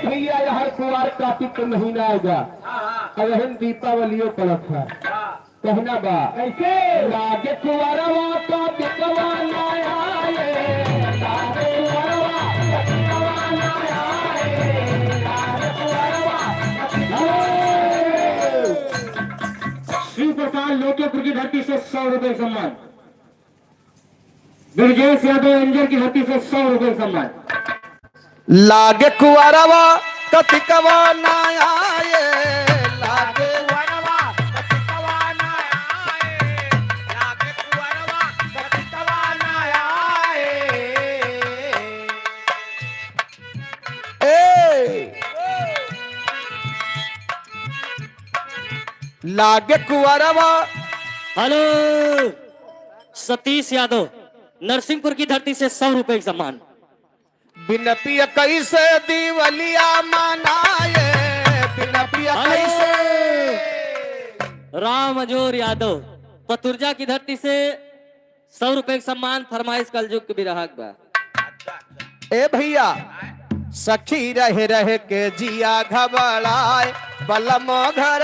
भैया हर कुवार कार्तिक का महीना आएगा अगहन दीपावलियों पड़त है कहना बा ऐसे लागे कुवारवा कार्तिकवा ना आए लागे कुवारवा कार्तिकवा ना आए लागे कुवारवा शिव प्रसाद लोकेपुर की धरती से 100 रुपए सम्मान। ब्रजेश यादव एंजल की धरती से 100 रुपए सम्मान। लागे कुवारवा कतिकवा ना आए लागे कुवारवा कतिकवा ना आए लागे कुवारवा कतिकवा ना आए ए लागे कुवारवा। हेलो सतीश यादव नरसिंहपुर की धरती से 100 रुपए का सम्मान। बिनपिया कैसे दीवलिया मनाए बिनपिया कैसे। राम अजोर यादव पतुर्जा की धरती से 100 रुपए का सम्मान। फरमाइश कलजुग के बिरहाक बा। ए भैया सखी रहे रहे के जिया घबराए बलम घर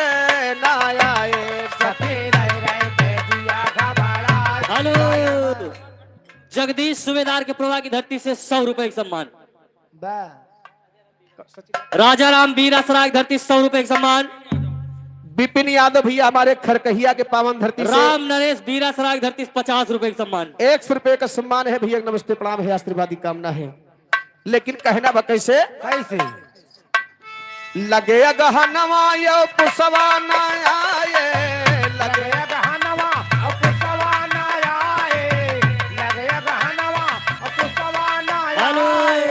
ना आए सखी रहे रहे के जिया घबराए। हेलो जगदीश सूबेदार के प्रभा की धरती से 100 रुपए का सम्मान। राजा राम बीरासराय की धरती 100 रुपए का सम्मान। विपिन यादव भैया हमारे खरकहिया के पावन धरती से राम नरेश बीरासराय की धरती से 50 रुपए का सम्मान। 100 रुपए का सम्मान है भैया। नमस्ते प्रणाम है आशीर्वादी कामना है। लेकिन कहना बा कैसे कैसे लगे गहनवा यो पुसवा ना आए लगे गहनवा पुसवा ना आए लगे गहनवा पुसवा ना आए।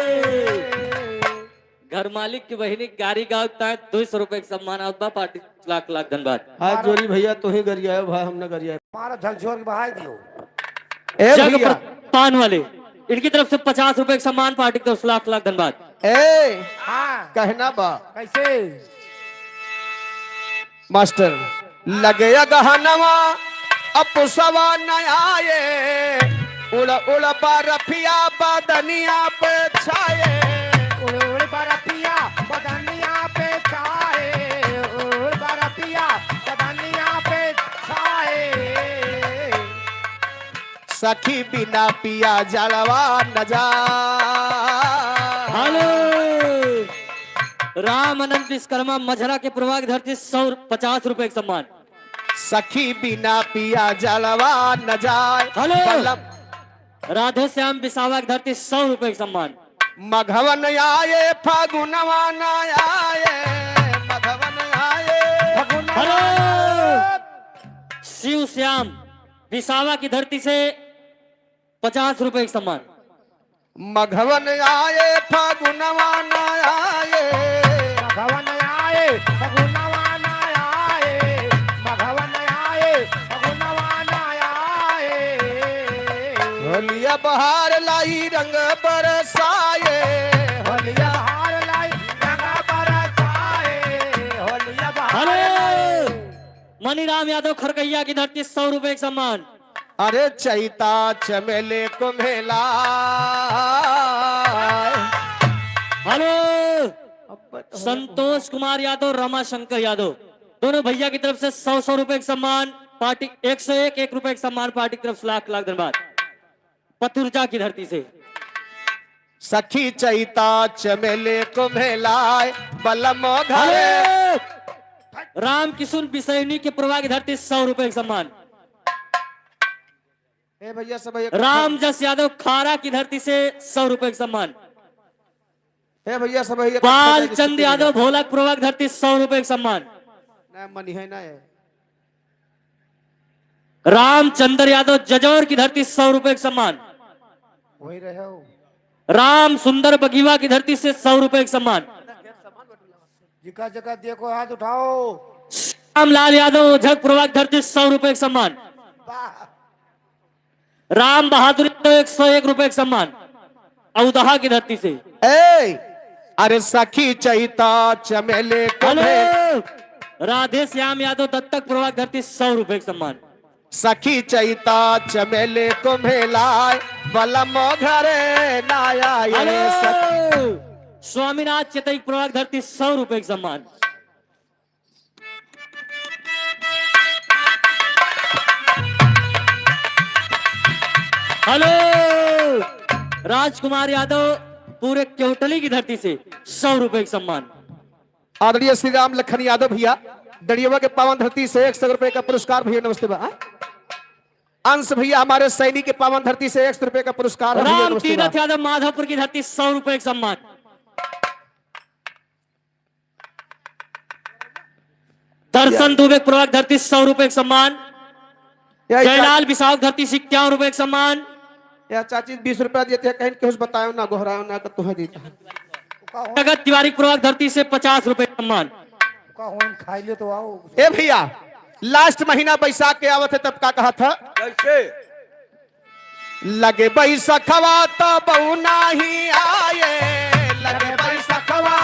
घर मालिक की बहिनी गाड़ी गाँव 200 रुपए का सम्मान। आउतबा पार्टी लाख लाख धन्यवाद। हाथ जोड़ी भैया तो ही गरिया भाई हमने गरिया हमारा झकझोर के बहाई दियो। जग पान वाले इनकी तरफ से 50 रुपए का सम्मान। पार्टी की तरफ से लाख लाख धन्यवाद। ए हाँ कहना बा कैसे मास्टर लगे गहनवा अपुसवा न आए उड़ उड़ बरफिया बदनिया पे छाए उड़ उड़ बरफिया बदनिया पे छाए उड़ बरफिया बदनिया पे छाए। सखी बिना पिया जलवा न जा। हेलो राम अनंत विश्वकर्मा मझरा के प्रभा की धरती 150 रुपए का सम्मान। सखी बिना पिया जलवा न जाए। हेलो राधे श्याम बिसावा की धरती 100 रुपए का सम्मान। मघवन आए फागुनवा न आए मघवन आए। हेलो शिव श्याम बिसावा की धरती से 50 रुपए का सम्मान। मघवन आए फागुनवा न आए मघवन आए फागुनवा न आए मघवन आए फागुनवा न आए। होलिया बहार लाई रंग बरसाए होलिया बहार लाई रंग बरसाए होलिया बहार। मनीराम यादव खरकैया की धरती 100 रुपए का सम्मान। अरे चैता चमेले को मेला। हेलो संतोष कुमार यादव रमाशंकर यादव दोनों भैया की तरफ से 100 रुपए का सम्मान। पार्टी 101 रुपए का सम्मान। पार्टी की तरफ से लाख लाख धन्यवाद। पतुर्जा की धरती से सखी चैता चमेले को मेलाए बलम घरे। राम किशुन बिसैनी के प्रभा की धरती 100 रुपए का सम्मान। भैया सब राम जस यादव खारा की धरती से 100 रुपए का सम्मान। भैया सब बाल चंद यादव भोला प्रभा की धरती 100 रुपए का सम्मान। मनी है ना है। रामचंद्र यादव जजौर की धरती 100 रुपए का सम्मान। वही रहे हो। राम सुंदर बगीवा की धरती से 100 रुपए का सम्मान। जिका जगह देखो हाथ उठाओ। रामलाल यादव झक प्रभा की धरती 100 रुपए का सम्मान। राम बहादुर 101 रुपए का सम्मान। औदहा की धरती से अरे सखी चैता चमेले को राधे श्याम यादव दत्तक प्रभा की धरती 100 रुपए का सम्मान। सखी चैता चमेले को मेलाए बलम घरे नाया। स्वामीनाथ चेतई प्रभाग धरती 100 रुपए का सम्मान। हेलो राजकुमार यादव पूरे केवटली की धरती से 100 रुपए का सम्मान। आदरणीय श्री राम लखन यादव भैया दड़ियवा के पावन धरती से 100 रुपए का पुरस्कार भैया नमस्ते बा। अंश भैया हमारे सैनिक के पावन धरती से 100 रुपए का पुरस्कार है भैया, राम नमस्ते बा। तीरथ यादव माधवपुर की धरती 100 रुपए का सम्मान। दर्शन दुबे प्रभाग धरती 100 रुपए का सम्मान। जयलाल विशाख धरती से 51 रुपए का सम्मान। या चाची 20 रुपया देते हैं कहीं कुछ बतायो ना गोहरायो ना तो तुम्हें देता है। जगत तिवारी प्रभाग धरती से 50 रुपए का सम्मान। खाई ले तो आओ। ए भैया लास्ट महीना बैसाख के आवत है तब का कहा था कैसे लगे बैसखवा तो बहु नाही आए, लगे बैसखवा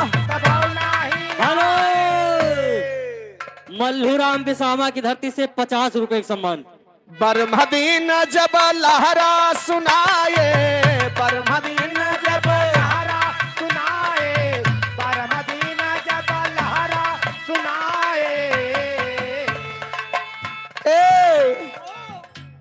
हेलो मल्लू राम बिसामा की धरती से 50 रुपए का सम्मान। बरमदीन जब लहरा सुनाए, बरमदीन जब लहरा सुनाए, बरमदीन जब लहरा सुनाए। ए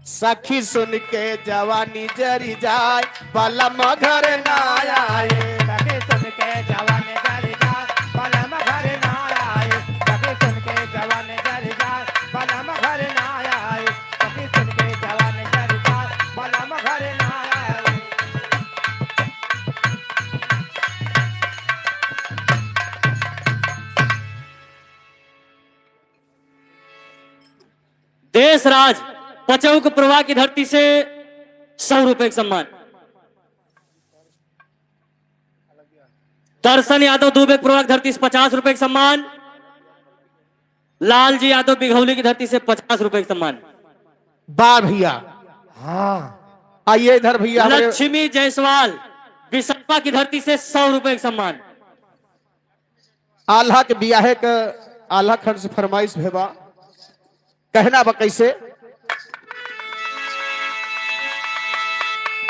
सखी सुन के जवानी जरी जाए बलम घर ना आए, सखी सुन के जवान जल जाए बलम घर ना आए, सखी सुन के जवान जल जाए बलम घर ना आए, सखी सुन के जवान जल जाए बलम घर ना आए। देश राज पचौक प्रवाह की धरती से 100 रुपए का सम्मान। दर्शन यादव दुबे प्रवाह की धरती से 50 रुपए का सम्मान। लालजी यादव बिघौली की धरती से 50 रुपए का सम्मान। बा भैया हाँ आइए इधर भैया हमारे लक्ष्मी जायसवाल विसपा की धरती से 100 रुपए का सम्मान। आल्हा के बियाहे का आल्हा खंड से फरमाइश भेबा कहना बा कैसे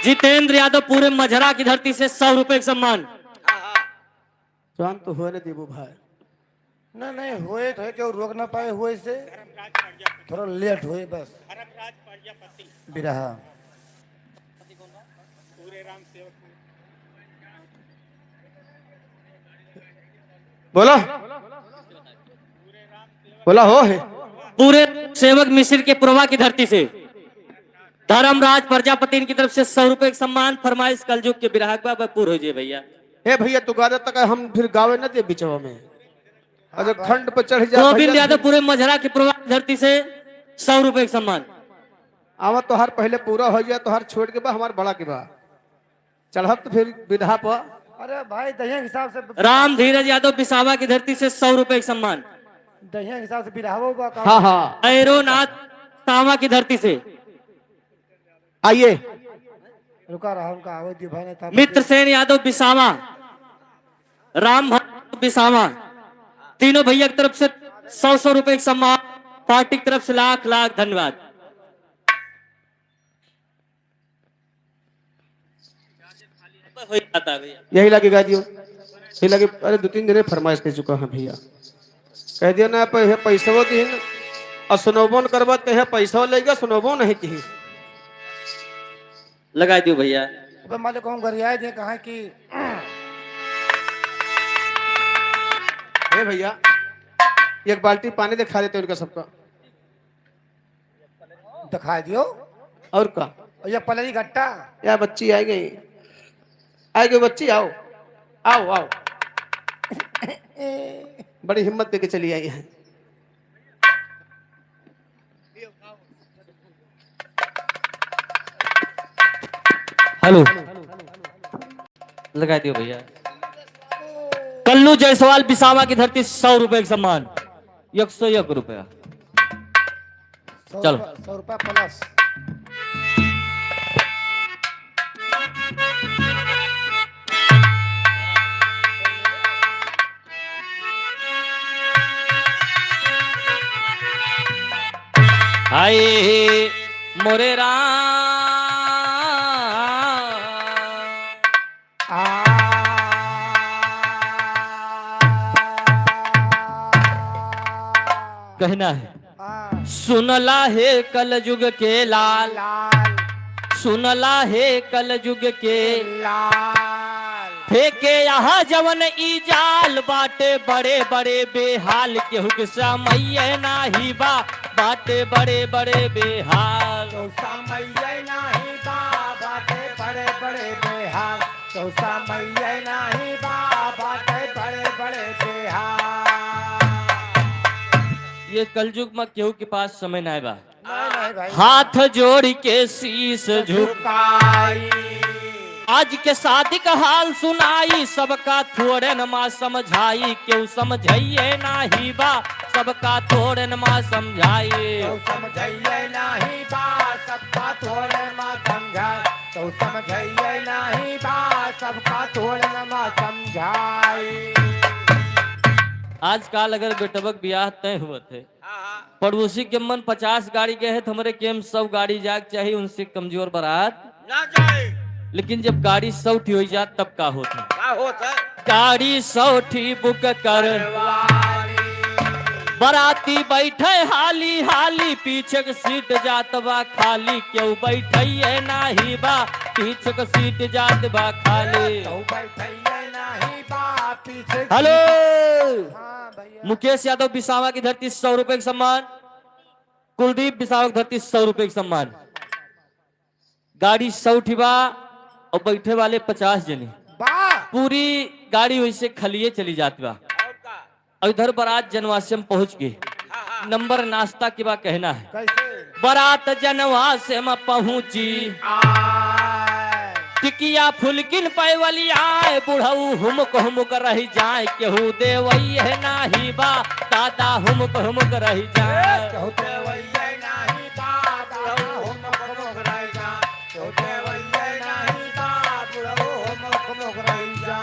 जितेंद्र यादव पूरे मझरा की धरती से 100 रुपए का सम्मान। जान तो हुए न देबू भाई नहीं नहीं हुए तो क्यों रोक ना पाए हुए से थोड़ा लेट हुए बस बिरहा बोलो बोला हो है पूरे सेवक मिश्र के प्रभा की धरती से धर्मराज प्रजापति की तरफ से 100 रुपए का सम्मान। फरमाइश कलयुग के विराहक बाबा पूरा हो जाए भैया। ए भैया तू गादा तक हम फिर गावे न दे बिचवा में अगर खंड पर चढ़ जा गोविंद भैया, यादव पूरे मझरा की प्रभा की धरती से 100 रुपए का सम्मान। आवा तो हर पहले पूरा हो जाए तो हर छोड़ के बा हमार बड़ा के बा चढ़ब तो फिर विधा पर अरे भाई दहिया के हिसाब से राम धीरज यादव बिसावा की धरती से 100 रुपए का सम्मान। दहिया के हिसाब से बिरहावो बा काम। हाँ हाँ ऐरोनाथ तावा की धरती से आइए रुका रहा उनका आवाज दियो भाई ने था मित्र सेन यादव बिसावा, राम भक्त बिसावा, तीनों भैया की तरफ से 100 रुपए का सम्मान। पार्टी की तरफ से लाख लाख धन्यवाद। हो जाता है भैया। यही लगेगा दियो यही लगे अरे 2-3 दिन फरमाइश कर चुका है भैया कह दिया ना पैसा दिन और सुनोबो न करबा कहे पैसा लेगा सुनोबो नहीं कहीं लगा दियो भैया। अबे मालिक हम घर आए थे कहा कि ए भैया एक बाल्टी पानी दिखा देते उनका सबका दिखा दियो और का और ये पलरी गट्टा या बच्ची आई गई बच्ची आओ आओ आओ बड़ी हिम्मत देके चली आई है हेलो लगा दियो भैया। कल्लू जायसवाल बिसावा की धरती 100 रुपए का सम्मान। 101 रुपया। चलो। 100 रुपया प्लस हाय मोरे राम आ कहना है हाँ, सुनला है कल युग के लाल, लाल सुनला है कल युग के लाल फेंके यहाँ जवन ई जाल बाटे बड़े बड़े बेहाल केहू के समय नाही बा बाटे बड़े बड़े बेहाल। तो समय नहीं बा बाटे बड़े बड़े बेहाल, तो समय नहीं बा बाटे बड़े बड़े बेहाल। ये कलयुग में केहू के पास समय नहीं बा। नहीं भाई हाथ जोड़ के शीश झुक झुकाई आज के शादी का हाल सुनाई सबका थोड़े नमा समझाई केहू समझाइए नाही बा सबका थोड़े नमा समझाइए। तो समझाइए नहीं बा सबका थोड़े मा समझाए, तो समझाइए नहीं बा सबका थोड़े मा समझाए। आजकल अगर बेटबक ब्याह तय हुए थे पड़ोसी के मन 50 गाड़ी गए है तो हमारे केम 100 गाड़ी जाग चाहिए उनसे कमजोर बारात ना जाए लेकिन जब गाड़ी 100 ठी हो जात तब का होता क्या होता गाड़ी 100 ठी बुक कर बराती बैठे हाली हाली पीछे के सीट जात बा खाली क्यों बैठे नाही बा पीछे के सीट जात बा खाली। तो बैठिए नहीं बा पीछे। हेलो हाँ भैया मुकेश यादव बिसावा की धरती 100 रुपए का सम्मान, कुलदीप बिसावा की धरती 100 रुपए का सम्मान। गाड़ी 100 ठी बा और बैठे वाले 50 जने बा पूरी गाड़ी वैसे खलिए चली जाती बा और इधर बारात जनवासे में पहुंच गए। नंबर नाश्ता के बाद कहना है कैसे बारात जनवासे में पहुंची आए टिकिया फुलकिन पैवली आए बुढ़ऊ हुमुक रही जाए केहू देवैये नाही बा दादा हुमुक रही जाए। कहते वैये नहीं बा बुढ़ऊ हुमुक रही जा, कहते वैये नहीं बा बुढ़ऊ हुमुक रही जा।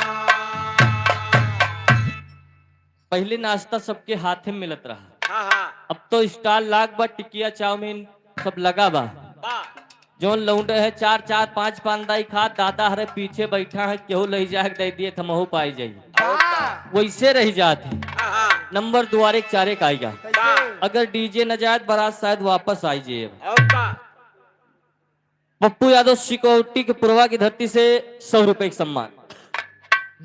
पहले नाश्ता सबके हाथे में मिलत रहा हाँ हाँ अब तो स्टाल लाग बा टिकिया चाउमीन सब लगा बा बा जोन लौंडे है 4 5 पांदाई खा दादा हरे पीछे बैठा है केहू ले जाए दे दिए थमहू पाई जाइए बा वैसे रह जाते हाँ हाँ नंबर दुआरे चारे का आएगा कैसे अगर डीजे न जाए बारात शायद वापस आई जाए। और का पप्पू यादव सिक्योरिटी के पुरवा की धरती से 100 रुपए का सम्मान।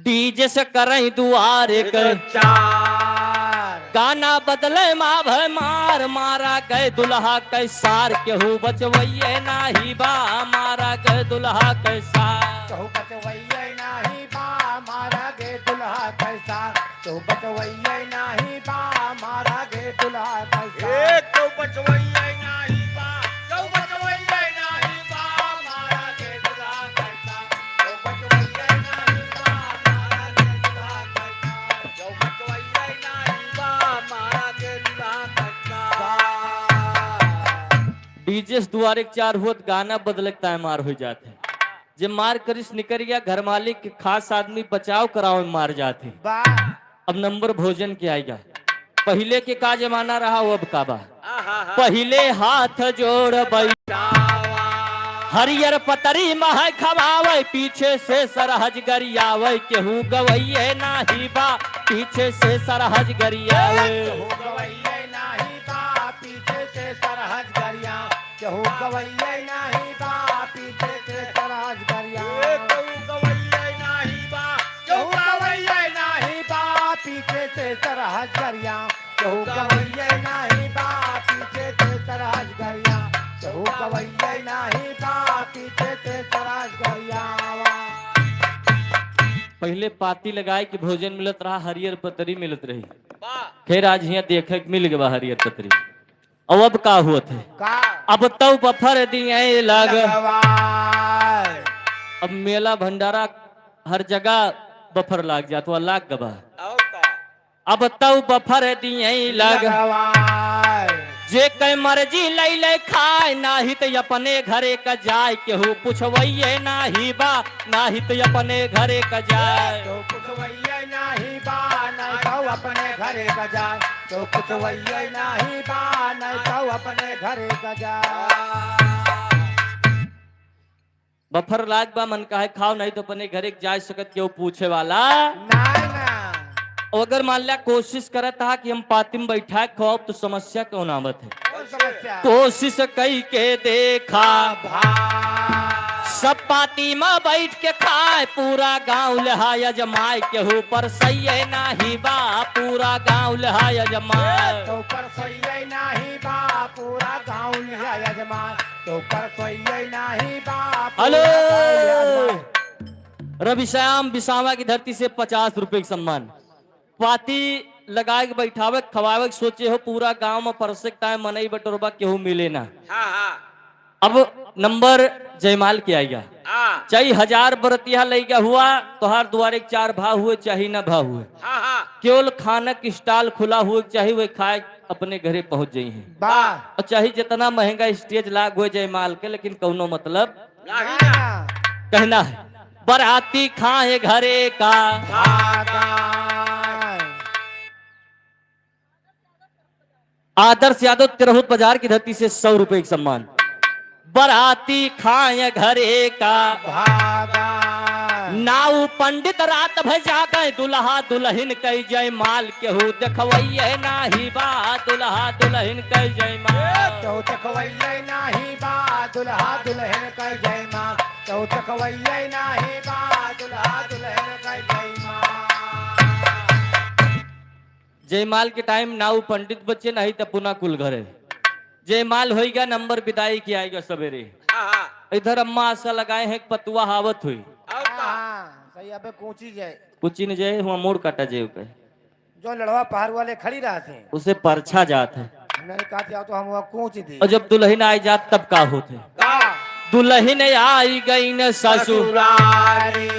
डीजे से करें दुआरे कर चार गाना बदले माँ भय मार मारा गए दुल्हा कैसार केहू बचवैये नाही बा मारा गए दुल्हा कैसार। कहू बचवैये नहीं बा मारा गे दुल्हा कैसा, कहू बचवैये नहीं बा मारा गे दुल्हा कैसा। एक तो बचवैया नहीं बा तो बचवैया नहीं बा मारा के दुल्हा कैसा, तो बचवैया नहीं बा मारा के दुल्हा कैसा, तो बचवैया नहीं बा मारा के दुल्हा कैसा। डीजे से दुआरे के चार हुआ गाना बदलता है मार हो जाते हैं जब मार करिस निकल गया घर मालिक के खास आदमी बचाव कराओ में मार जाते हैं। बा अब नंबर भोजन के आएगा पहले के का जमाना रहा वो अब का बा आहा पहले हाथ जोड़ बैठावा हरियर पतरी मह खवावे पीछे से सरहज गरियावे केहू गवैये नाही बा पीछे से सरहज गरियावे। कहू गवैये नहीं बा पीछे से सरहज गरिया, कहू गवैये नहीं बा पीछे से सरहज गरिया। एक तो गवैया नहीं बा कहू गवैये नहीं बा पीछे से सरहज गरिया, कहू गवैये नहीं बा पीछे से सरहज गरिया, कहू गवैये नहीं बा पीछे से सरहज गरिया। पहले पाती लगाए कि भोजन मिलत रहा हरियर पतरी मिलत रही बा खैर आज यहाँ देखे के मिल गया हरियर पतरी। अब का हुआ थे का अब तो बफर दिए लग लगवाए अब मेला भंडारा हर जगह बफर लाग जात वो लाग गबा और का अब तो बफर दिए लग लगवाए जे कई मर्जी ले ले खाए नाही तो अपने घरे का जाए केहू पुछवैये नाही बा नाही तो अपने घरे का जाए। तो कुछ वैये नहीं बा नहीं तो अपने घरे का जाए, तो कुछ वैये नहीं बा नहीं तो अपने घरे का जाए। बफर लाग बा मन का है खाओ नहीं तो अपने घरे के जाए सकत केहू पूछे वाला नहीं ना और अगर मान लिया कोशिश करे था कि हम पाती में बैठा खवाब तो समस्या कौन आवत है। कौन समस्या? कोशिश कई के देखा सब पाती में बैठ के खाए पूरा गांव लहाया जमाए केहू पर सही नाही बा पूरा गांव लहाया जमाए। तो पर सोई नाही बा पूरा गाँव लिया यजमान, तो पर सोई नाही बा पूरा हेलो गाँव लिया यजमान। रविश्याम बिसावा की धरती से 50 रुपए का सम्मान। पाती लगाए के बैठावे खवावे के सोचे हो पूरा गांव में परसेक टाइम मनई बटोरबा केहू मिले ना। हाँ हाँ अब नंबर जयमाल के आएगा हाँ चाहे 1000 बरतिया लैगा हुआ तोहार द्वारे 4 भाव हुए चाहे ना भाव हुए हाँ हाँ केवल खाना की स्टॉल खुला हुए चाहे वे खाए अपने घरे पहुंच जाई हैं वाह और चाहे जितना महंगा स्टेज लाग हुए जयमाल के लेकिन कौनो मतलब नहीं ना कहना है बराती खाए घरे का आदर्श यादव तिरहुत बाजार की धरती से 100 रुपए का सम्मान। बराती खाए घरे का नाऊ पंडित रात भजा गए दुल्हा दुल्हन कई जय माल केहू देखवैये नाही बा दुल्हा दुल्हन कई जय माल। चौथकवैये नाही बा दुल्हा दुल्हन कई जय माँ, चौथकवैये नाही बा दुल्हा दुल्हन कई जय माँ। जयमाल के टाइम नाऊ पंडित बच्चे नहीं तो पुनः कुल घरे जयमाल होएगा नंबर विदाई की आएगा सवेरे। हाँ हाँ इधर अम्मा आशा लगाए हैं पतुआ हावत हुई और का हाँ सही अबे कोची जाए कुछ न जाए हुआ मोड़ काटा जाए पे जो लड़वा पहाड़ वाले खड़ी रहा थे, उसे परछा जात है हमने कहा जाओ तो हम वहाँ कोच दी। और जब दुल्हन आई जात तब का होते का दुल्हन आई गई न ससुर ससुरारी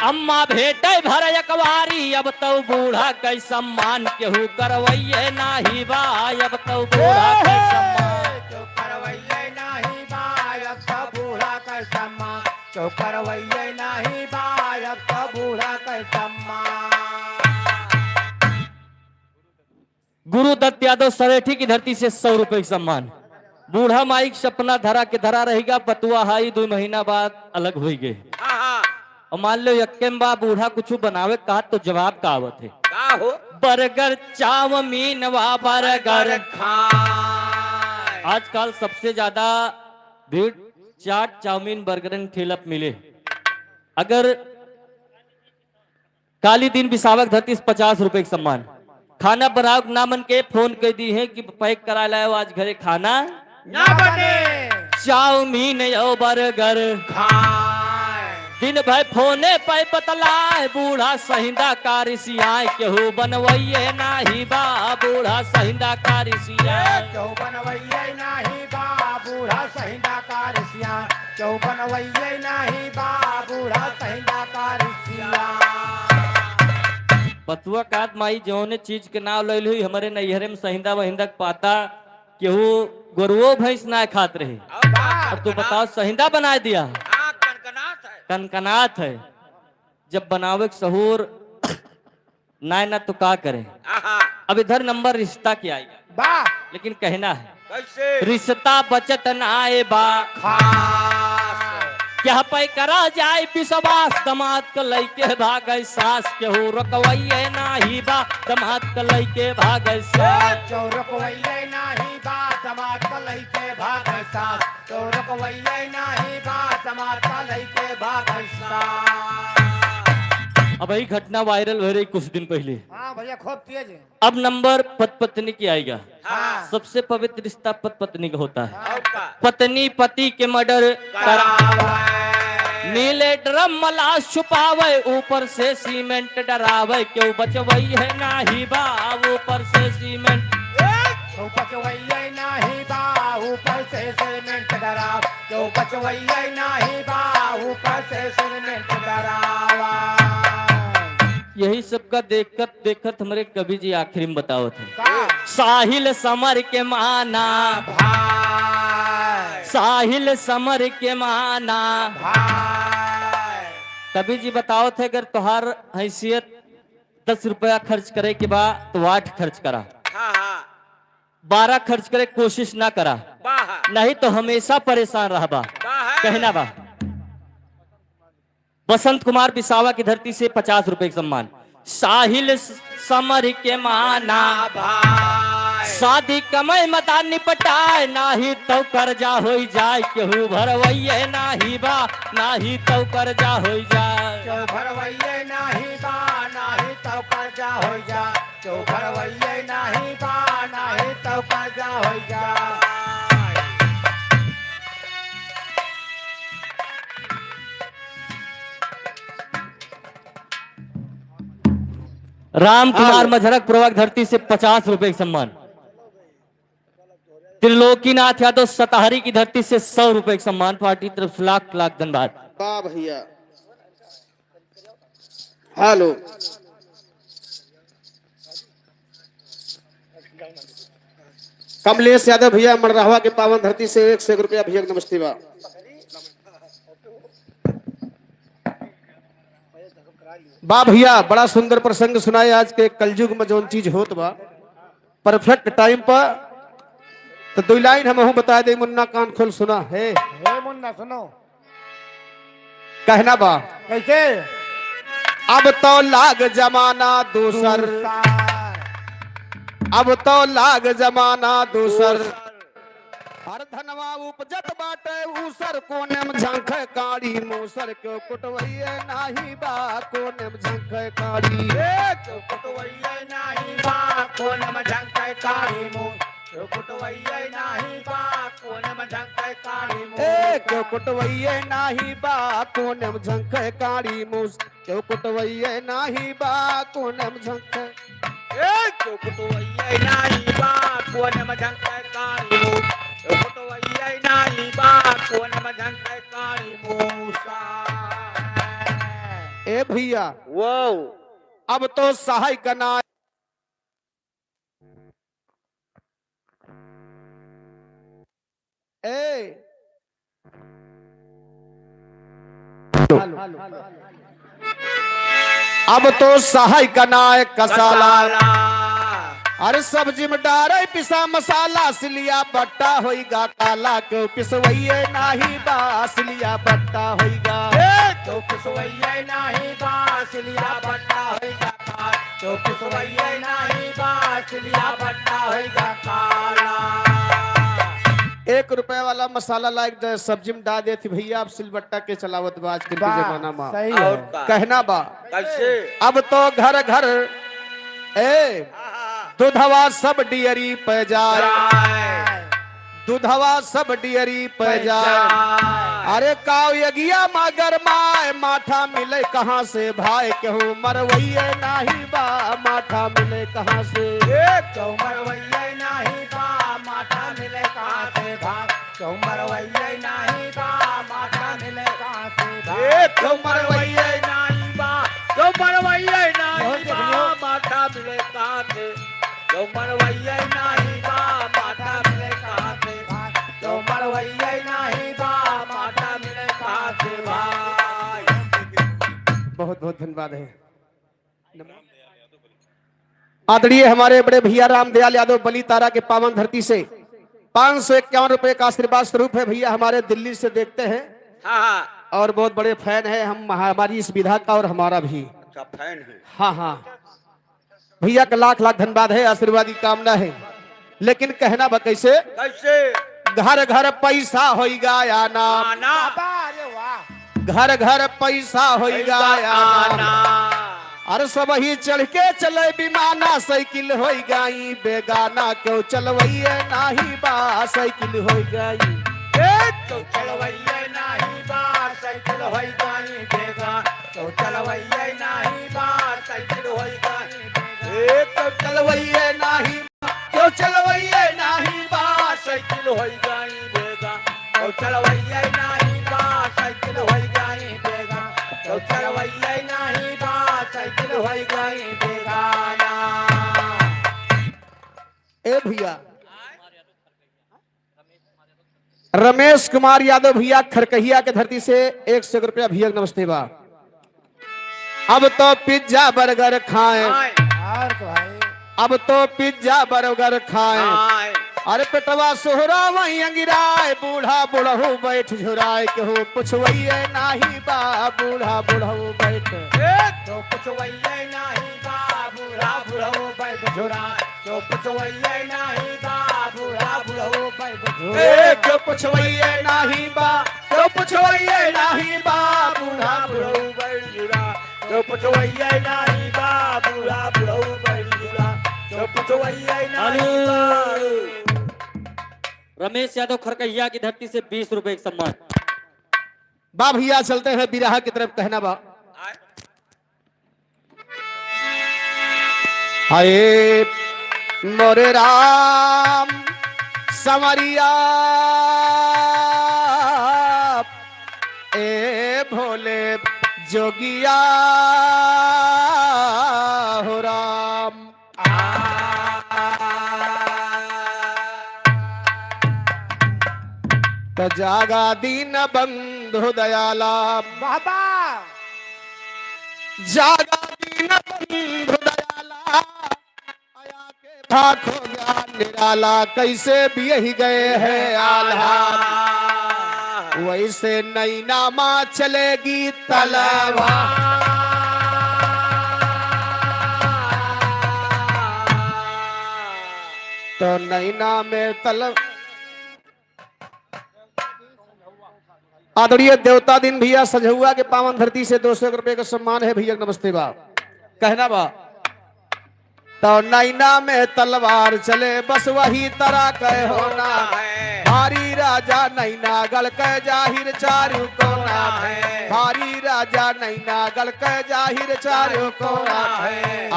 अम्मा भेटे भर अकवारी अब तो बूढ़ा कै सम्मान केहू करवैये नाही बा अब तो बूढ़ा कै सम्मान। चौकरवैये नाही बायब का बूढ़ा कै सम्मान, चौकरवैये नाही बायब का बूढ़ा कै सम्मान। गुरु दत्त यादव सरेठी की धरती से 100 रुपए का सम्मान। बूढ़ा माइक सपना धरा के धरा रहेगा बतुआ हाई 2 महीना बाद अलग हो गए हाँ हाँ और मान लो यक्केम बा बूढ़ा कुछ बनावे कहा तो जवाब का आवत है का हो बर्गर चाउमीन वा बर्गर। खाए आजकल सबसे ज्यादा भीड़ चाट चाउमीन बर्गर ठेला पे मिले। अगर काली दिन बिसावक धरती से 50 रुपए का सम्मान। खाना बनाओ नामन के फोन कर दी है कि पैक करा लाओ आज घरे खाना ना बने चाउमीन यो बर्गर। खाए दिन भर फोने पे बतलाए बूढ़ा सहिंदा कारिसियाए केहू बनवैये नाही बा बूढ़ा सहिंदा कारिसियाए। चौबनवैये नाही बा बूढ़ा सहिंदा कारसिया, चौबनवैये नाही बा बूढ़ा सहिंदा कारसिया। बतुआ कात माई जौने चीज के नाम ले हुई हमारे नैहरे में सहिंदा वहिंदा के पाता केहू गोरुओ भैंस ना खात रहे अब तो बताओ सहिंदा बना दिया हाँ कनकनाथ है कनकनाथ है। जब बनावे के सहूर ना ना तो का करे। हाँ अब इधर नंबर रिश्ता की आएगा बा लेकिन कहना है कैसे रिश्ता बचत नाए बा खास क्या पे करा जाए विश्वास दमाद के लैके भागे सास केहू रोकवैये नाही बा दमाद के लैके भागे सास। चौरकवैये नाही बा दमाद का लइके भागै सास, चौरकवैये नाही बा दमाद का लइके भागै सास। अब यही घटना वायरल हो रही कुछ दिन पहले। हाँ भैया खूब तेज है। अब नंबर पति पत्नी की आएगा। हाँ सबसे पवित्र रिश्ता पति पत्नी का होता है। और का पत्नी पति के मर्डर करावे नीले ड्रम मलाश छुपावे ऊपर से सीमेंट डरावे क्यों बचवई है नाही बा ऊपर से सीमेंट। चौपचवैये नाही बा ऊपर से सीमेंट डराव, चौपचवैये नाही बा ऊपर से सीमेंट डरावा। यही सबका देखत देखत हमारे कवि जी आखिरी में बताओ थे का साहिल समर के माना भाई साहिल समर के माना। भाई कवि जी बताओ थे अगर तुहार हैसियत 10 रुपया खर्च करे के बाद तो 8 खर्च करा हाँ हाँ 12 खर्च करे कोशिश ना करा बाह नहीं तो हमेशा परेशान रहबा। बाह कहना बा बसंत कुमार बिसावा की धरती से 50 रुपए का सम्मान। साहिल समर के माना भाई शादी कमय मता निपटाए नाही तो कर्जा हो जाए केहू भरवैये नाही बा नाही तो कर्जा हो जाए जो भरवैये नाही बा नाही तो कर्जा हो जा जो भरवैये नाही बा नाही तो कर्जा हो जा राम कुमार मझरक प्रवक धरती से 50 रुपए का सम्मान। त्रिलोकीनाथ यादव सताहरी की धरती से 100 रुपए का सम्मान। पार्टी तरफ से लाख लाख धन्यवाद। वाह भैया। हेलो कमलेश यादव भैया मरहवा के पावन धरती से 101 रुपया भैया नमस्ते बा। वाह भैया बड़ा सुंदर प्रसंग सुनाए। आज के कलयुग में जो चीज होत बा परफेक्ट टाइम पर तो दो लाइन हम बता दे मुन्ना कान खोल सुना है। हे मुन्ना सुनो कहना बा कैसे अब तो लाग जमाना दूसर अब तो लाग जमाना दूसर हर धनवा उपजत बाटे ऊसर कोने में झंख काड़ी मूसर क्यों कुटवैये नाही बा कोने में झंख काड़ी जो कुटवैये नाही बा कोन में झंकै काढ़ी मुंह जो कुटवैये नाही बा कोन में झंकै काढ़ी मुंह क्यों कुटवैये नाही बा कोने में झंख काड़ी मूस क्यों कुटवैये नाही बा कोने में झंख जो कुटवैये नाही बा कोन में झंकै काढ़ी मुंह जो कुटवैये नाही बा कोन में झंकै काढ़ी मूसा ए भैया वो अब तो सहाय कना ए अब तो सहाय कनाए कसाला अरे सब्जी में डारे पिसा मसाला सिलिया बट्टा होइगा काला क्यों पिसवैये नाही बा सिलिया बट्टा होइगा जो कुटवैये नाही बा सिलिया बट्टा होइगा काला जो कुटवैये नाही बा सिलिया बट्टा होइगा काला 1 रुपए वाला मसाला लाइक सब्जी में डाल देती भैया आप सिलबट्टा के चलावत बाज के जमाना में सही और है का कहना बा कैसे अब तो घर घर ए दूधवा सब डियरी पे जाए दूधवा सब डियरी पे जाए अरे काव यगिया मगर माए माठा मिले कहाँ से भाई केहू मरवैये नाही बा माठा मिले कहाँ से जो मरवैये नाही बा माथा मिले कहाँ से भाग जो मरवैये नाही बा माथा मिले कहाँ से भाग क्यों मरवैये नहीं बा जो मरवैये नहीं बा माथा मिले कहाँ से जो मरवैये नहीं बा माथा मिले कहाँ से भाग जो मरवैये नाही बा माथा मिले कहाँ से भाई बहुत बहुत धन्यवाद है। आदरणीय हमारे बड़े भैया रामदयाल यादव बली तारा के पावन धरती से 551 रुपए का आशीर्वाद स्वरूप है भैया हमारे दिल्ली से देखते हैं हाँ और बहुत बड़े फैन है हम हमारी इस विधा का और हमारा भी अच्छा फैन है हाँ हाँ भैया का लाख लाख धन्यवाद है आशीर्वाद की कामना है। लेकिन कहना बा कैसे कैसे घर घर पैसा होइगा या ना आना अरे वाह घर घर पैसा होइगा या ना अरे सब ही चढ़ के चले विमाना साइकिल हो गई बेगाना क्यों चलवैये नाही बा साइकिल हो गई तो चलवैये नाही बा साइकिल होई गई बेगा तो चलवैये नाही बा साइकिल होई गई तो चलवैये नाही क्यों चलवैये नाही बा साइकिल होई गई बेगा तो चलवैये नाही बा साइकिल होई गई बेगा तो चलवैये नाही बा साइकिल होई गई बेगाना ए भैया रमेश कुमार यादव भैया खरकहिया के धरती से 100 रुपया भैया नमस्ते बा। अब तो पिज्जा बर्गर खाएं और तो भाई अब तो पिज्जा बर्गर खाएं आए अरे पेटवा सोहरा वही अंगिराए बूढ़ा बुढ़ऊ बैठ झुराए केहू पुछवैये नाही बा बूढ़ा बुढ़ऊ बैठ जो पुछवैये नाही बा बूढ़ा बुढ़ऊ बैठ झुरा जो पुछवैये नाही बा बूढ़ा बुढ़ऊ बैठ झुरा क्यों पुछवैये नाही बा क्यों पुछवैये नाही बा बूढ़ा बुढ़ऊ बैठ झुरा जो पुछवैये नाही बा बूढ़ा बुढ़ऊ बैठ झुरा जो पुछवैये नाही बा। रमेश यादव खरकहिया की धरती से 20 रुपए एक सम्मान। बा भैया चलते हैं बिरहा की तरफ। कहना बा हाय मोरे राम समरिया ए भोले जोगिया हो राम। तो जागा दीन बंधु दयाला बाबा जागा दीन बंधु दयाला आया के भाग हो गया निराला कैसे भी यही गए हैं आल्हा वैसे नैना माँ चलेगी तलवा तो नैना में तलब आदरणीय देवता दिन भैया सजहुआ के पावन धरती से 200 रुपए का सम्मान है भैया नमस्ते बा। कहना बा तो नैना में तलवार चले बस वही तरह कह होना भारी राजा नैना गढ़ के जाहिर चारू कोना भारी राजा नैना गढ़ के जाहिर चारू कोना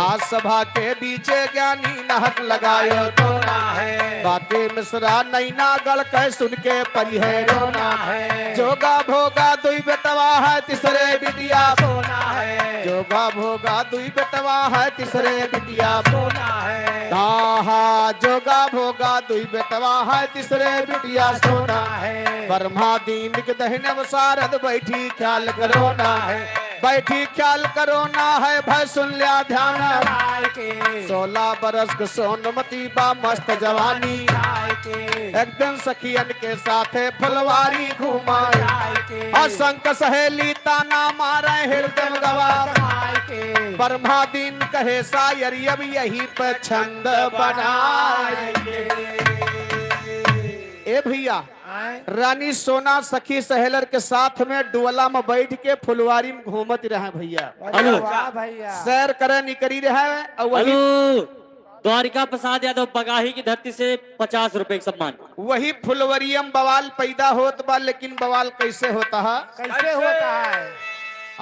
आज सभा के बीचे ज्ञानी नहक लगायो कोना बातें मिश्रा नैना गढ़ के सुन के परिहे रोना जोगा भोगा दुई बेटवा है तीसरे बिटिया सोना है जोगा भोगा दुई बेटवा है तीसरे बिटिया सोना है ताहा जोगा भोगा दुई बेटवा है तीसरे बिटिया सोना है ब्रह्मा दीन के दहने सारद बैठी ख्याल करो ना है बैठी ख्याल करो ना है भय सुन लिया ध्यान राय के 16 बरस के सोनमती बा मस्त जवानी राय के एकदम सखियन के साथे फुलवारी घुमाए राय के असंक सहेली ताना मारे हृदय गवा राय के ब्रह्मा दिन कहे शायर अब यही पे छंद बनाए ए भैया रानी सोना सखी सहेलर के साथ में डुअला में बैठ के फुलवारी में घूमत रहे भैया हेलो। वाह भैया सैर करे निकरी रहे और वही हेलो द्वारिका प्रसाद यादव बगाही की धरती से 50 रुपए एक सम्मान। वही फुलवरियम बवाल पैदा होत बा लेकिन बवाल कैसे होता है कैसे होता है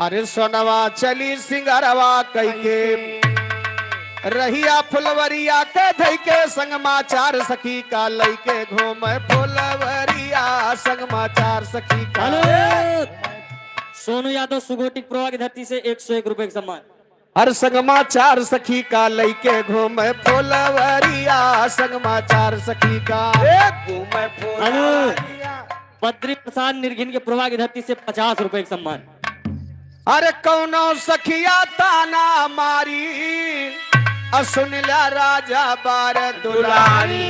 अरे सोनवा चली सिंगरवा कई के रहिया फुलवरिया के धई के संगमा चार सखी का लई के घूम फुलवरिया संगमा चार सखी का हेलो सोनू यादव सुगोटिक प्रवा की धरती से 101 रुपए एक सम्मान। हर संगमा चार सखी का लई के घूम फुलवरिया संगमा चार सखी का घूमे फूल हेलो बद्री प्रसाद निर्घिन के प्रवा की धरती से 50 रुपए एक सम्मान। अरे कौनो सखिया ताना मारी असुन ला राजा बार दुलारी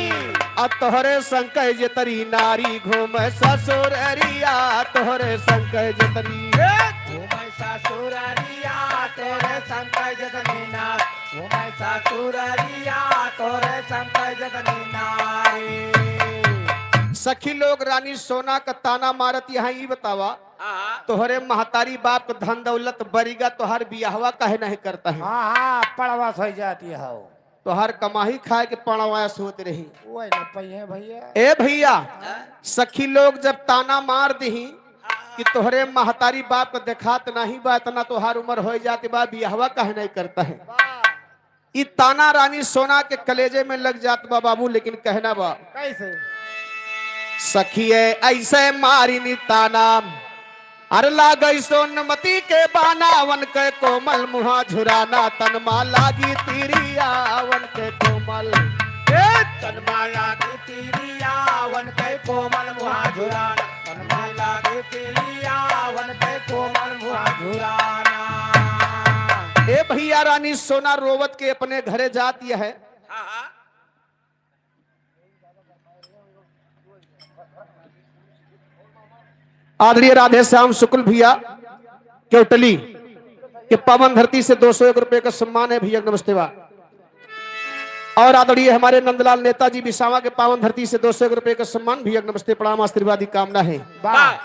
तोहरे संकय जतरी नारी घूम ससुररिया तोहरे संकय जतरी घूमे ससुररिया तोरे संकय जतनी नार घूमे ससुररिया तोरे संकय जतनी नारी। सखी लोग रानी सोना का ताना मारत यहाँ ही बतावा तोहरे महतारी बाप को धन दौलत बरीगा तोहर बियाहवा काहे नहीं करता है हाँ हाँ पड़वास हो जाती है तोहर कमाही खाए के पड़वास होती रही वही न पहिए भैया ए भैया सखी लोग जब ताना मार दी कि तोहरे महतारी बाप को देखात नहीं बा इतना तोहार उम्र हो जाती बा बियाहवा काहे नहीं करता है ई ताना रानी सोना के कलेजे में लग जात बा बाबू लेकिन कहना बा कैसे सखिए ऐसे मारी नी ताना अरे लागई सोनमती के बाना वन के कोमल मुहा झुराना तनमा लागी तिरिया वन के कोमल तनमाला की तिरिया वन के कोमल मुहा झुराना तनमाला की तिरिया वन के कोमल मुहा झुराना। ए भैया रानी सोना रोवत के अपने घरे जाती है आदरणीय राधे श्याम शुक्ल भैया केवटली के पावन धरती से 201 रुपए का सम्मान है भैया नमस्ते बा। और आदरणीय हमारे नंदलाल नेताजी बिसावा के पावन धरती से 201 रुपए का सम्मान भैया नमस्ते प्रणाम आशीर्वादी कामना है।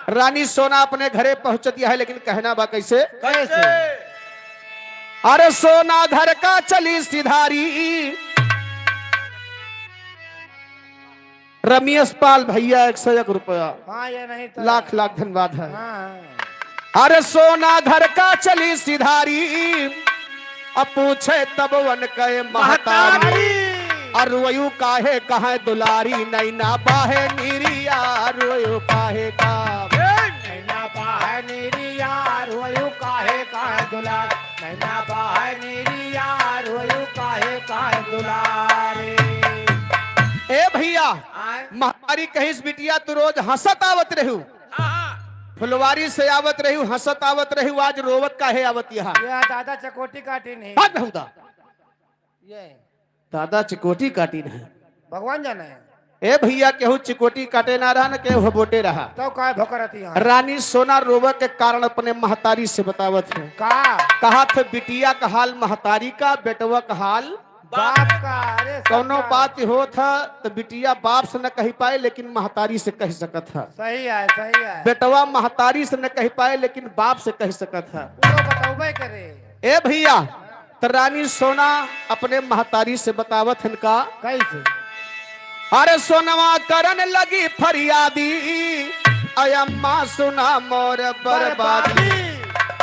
रानी सोना अपने घरे पहुंच दिया है लेकिन कहना बा कैसे कैसे अरे सोना घर का चली सिधारी रमेश पाल भैया 101 रुपया हाँ ये नहीं तो लाख लाख धन्यवाद है। हाँ अरे सोना घर का चली सिधारी अब पूछे तब वन कहे महतारी अरुयु काहे कहे दुलारी नैना बाहे नीरिया अरुयु काहे का नैना बाहे नीरी यार होयु काहे काहे दुलार नैना बाहे नीरी यार होयु काहे काहे दुलारे ए भैया आए महतारी कहीं बिटिया तू रोज हंसत आवत रहू फुलवारी से आवत रहू हंसत आवत रहू आज रोवत काहे आवत यहाँ ये दादा चकोटी काटी नहीं भाग रहू दा ये दादा चिकोटी काटी नहीं भगवान जाना है ए भैया केहू चिकोटी काटे ना रहा न केहू बोटे रहा तो काय भोकरती यहाँ रानी सोना रोवे के कारण अपने महतारी से बतावत है का कहा थे बिटिया का हाल महतारी का बेटवा का हाल बाप का अरे कौनो सबका। बात हो था तो बिटिया बाप से न कह पाए लेकिन महतारी से कह सकत था सही है बेटवा महतारी से न कह पाए लेकिन बाप से कह सकत था तो बताओ करे ए भैया तो रानी सोना अपने महतारी से बतावत है का कैसे अरे सोनवा करन लगी फरियादी अयम्मा सुना मोर बर्बादी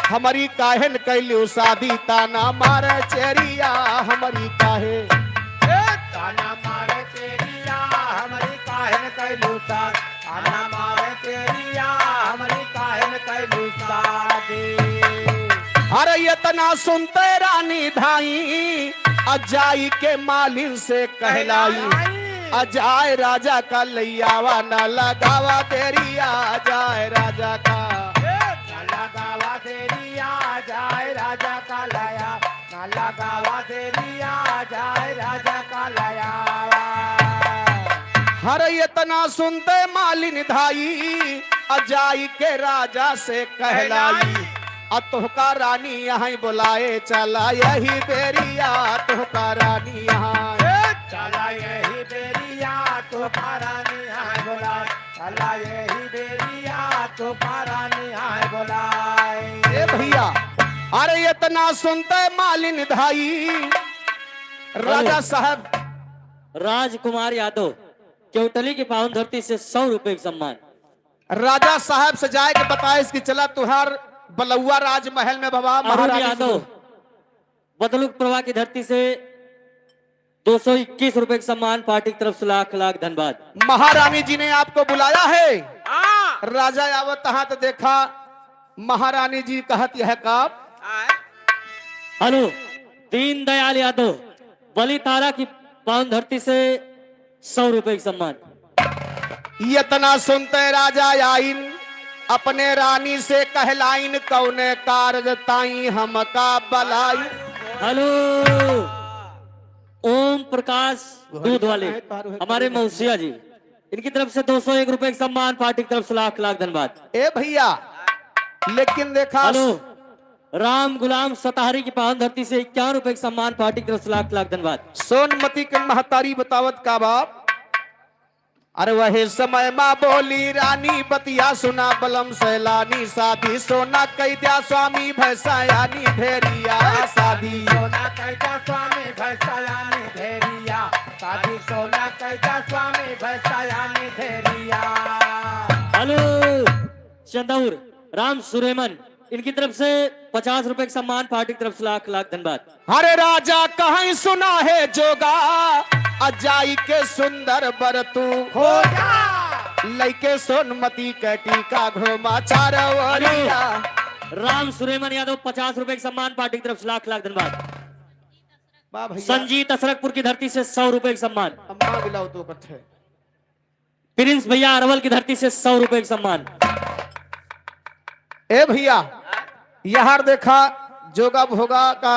हमारी काहेन कैलू शादी ताना मारे चेरिया हमारी काहे ताना मारे तेरिया हमारी काहे न कैलू साथ ताना मारे तेरिया हमारी काहे न कैलू साथी अरे इतना सुनते रानी धाई अजाई के मालिन से कहलाई अजाए राजा का लैयावा न लगावा तेरिया अजाए राजा का नाला गावा तेरिया जाए राजा का लाया नाला गावा तेरिया जाए राजा का लाया हर इतना सुनते मालिन धाई अजाई के राजा से कहलाई अतोहका रानी यहाँ बुलाए चला यही बेरिया तोहका रानी यहाँ चला यही बेरिया तो पारानी है बोला चला यही बेरिया तो पारानी है बोलाए ए भैया अरे इतना सुनते मालिन धाई राजा साहब राजकुमार यादव केवटली की पावन धरती से 100 रुपए का सम्मान। राजा साहब से जाए के बताए इसकी चला तुहार बलुआ राजमहल में बाबा अरुण महाराज यादव बदलुक प्रभा की धरती से 221 रुपए का सम्मान पार्टी की तरफ से लाख लाख धन्यवाद। महारानी जी ने आपको बुलाया है राजा आवत तहा तो देखा महारानी जी कहत यह का हेलो दीनदयाल यादव बलि तारा की पावन धरती से 100 रुपए का सम्मान। इतना सुनते राजा आइन अपने रानी से कहलाइन कौने कार्य ताई हमका बलाई हेलो ओम प्रकाश दूध वाले हमारे मौसिया जी इनकी तरफ से 201 रुपए का सम्मान पार्टी की तरफ से लाख लाख धन्यवाद। ए भैया लेकिन देखा हेलो राम गुलाम सताहरी की पावन धरती से 51 रुपए का सम्मान पार्टी की तरफ से लाख लाख धन्यवाद। सोनमती के महतारी बतावत का बाप अरे वही समय माँ बोली रानी बतिया सुना बलम सैलानी शादी सोना कई दिया स्वामी भैसायानी भेरिया शादी सोना कैसा स्वामी भैसायानी धेरिया शादी सोना कैसा स्वामी भैसायानी धेरिया हेलो चंदौर राम सुरेमन इनकी तरफ से 50 रुपए का सम्मान पार्टी की तरफ से लाख लाख धन्यवाद। अरे राजा कहीं सुना है जोगा अजाई के सुंदर बरतू हो जा लैके सोनमती के टीका घोमा चारवरिया राम सुरेमन यादव 50 रुपए का सम्मान पार्टी की तरफ से लाख लाख धन्यवाद। वाह भैया संजीत असरकपुर की धरती से 100 रुपए का सम्मान। अम्मा गिलाओ दो कट्ठे प्रिंस भैया अरवल की धरती से 100 रुपए का सम्मान। ए भैया यहाँ देखा जोगा भोगा का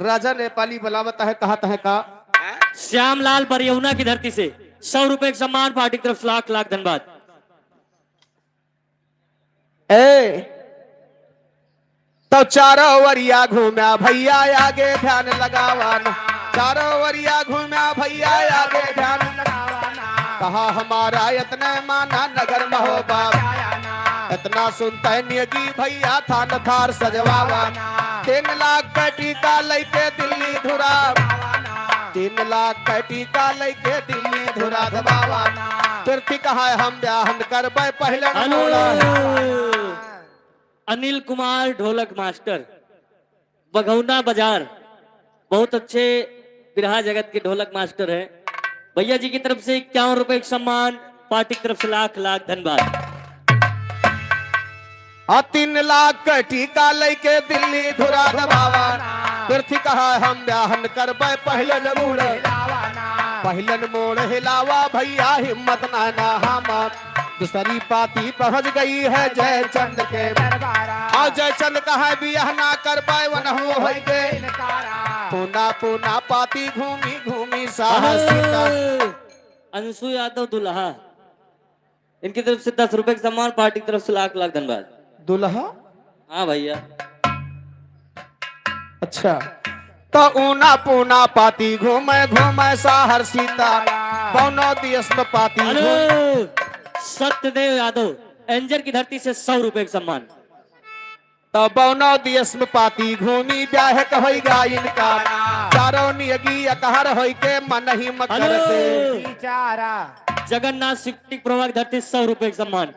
राजा नेपाली बुलावता है कहता है का श्यामलाल बरियौना की धरती से 100 रुपए का सम्मान पार्टी की तरफ से लाख लाख धन्यवाद। ए तो चारों वरिया घूम्या भैया आगे ध्यान लगावाना, चारों वरिया घूम्या भैया आगे ध्यान लगावाना कहा हमारा इतने माना नगर महोबा, इतना सुनता है नियगी भैया थान थार सजवावाना। 3 लाख का टीका लेके दिल्ली धुरा, 3 लाख का टीका लेके दिल्ली धुरा दबावाना। तीर्थी कहा हम ब्याहन करबे पहले अनिल कुमार ढोलक मास्टर, बघौना बाजार, बहुत अच्छे बिरहा जगत के ढोलक मास्टर हैं। भैया जी की तरफ से 51 रुपए का सम्मान, पार्टी की तरफ से लाख लाख धन्यवाद। 3 लाख का टीका लेके दिल्ली धुरा दबावाना। तीर्थी कहा हम ब्याहन करबे पहलन मोड़, पहलन मोड़ हिलावा भैया हिम्मत ना हम। दूसरी पाती पहुंच गई है जयचंद के, और जयचंद कहा बियाह ना करबे वनहु होई गे। पूना पूना पाती घूमी घूमी साहसिका। अंशु यादव दुल्हा, इनकी तरफ से 10 रुपए का सम्मान, पार्टी की तरफ से लाख लाख धन्यवाद। दुल्हा हाँ भैया, अच्छा तो ऊना पूना पाती घूमे घूमे साहर सीता, पौनो दियस में पाती घूमे। सत्यदेव यादव एंजर की धरती से 100 रुपए का सम्मान। तो बौनो दियस में पाती घूमी ब्याह होई गा इनका, चारों नियगी अकहर होई के मन ही मत करते। बेचारा जगन्नाथ सिटी प्रभाग धरती 100 रुपए का सम्मान।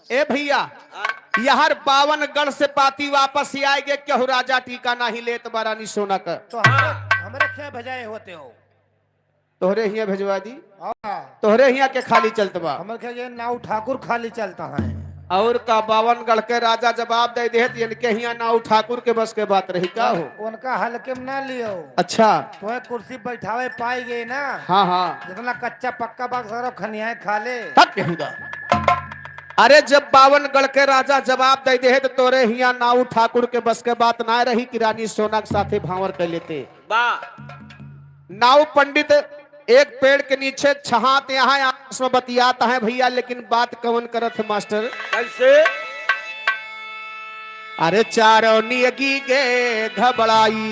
ए भैया यहाँ 52 गढ़ से पाती वापस ही आएगे, क्यों राजा टीका नहीं लेत बारानी सोना का। तो हमरे क्या भजाए होते हो? तोहरे हिया भेजवा दी, हाँ, तोहरे हिया के खाली चलत बा। हमरे क्या ये नाव ठाकुर खाली चलता है। और का 52 गढ़ के राजा जवाब दे देत, इनके हिया नाउ ठाकुर के बस के बात रही का हो। उनका हल्के में ना लियो, अच्छा तो कुर्सी बैठावे पाई गई ना। हाँ हाँ जितना कच्चा पक्का बाग सारा खनिया खा ले। हक कहूँगा। अरे जब 52 गढ़ के राजा जवाब दे दे तो तोरे हिया नाउ ठाकुर के बस के बात ना रही कि रानी सोना के साथे भावर कर लेते। नाउ पंडित एक पेड़ के नीचे छहात यहाँ आपस में बतियाता है भैया, लेकिन बात कवन करत है मास्टर कैसे? अरे चारों नियगी गे घबराई,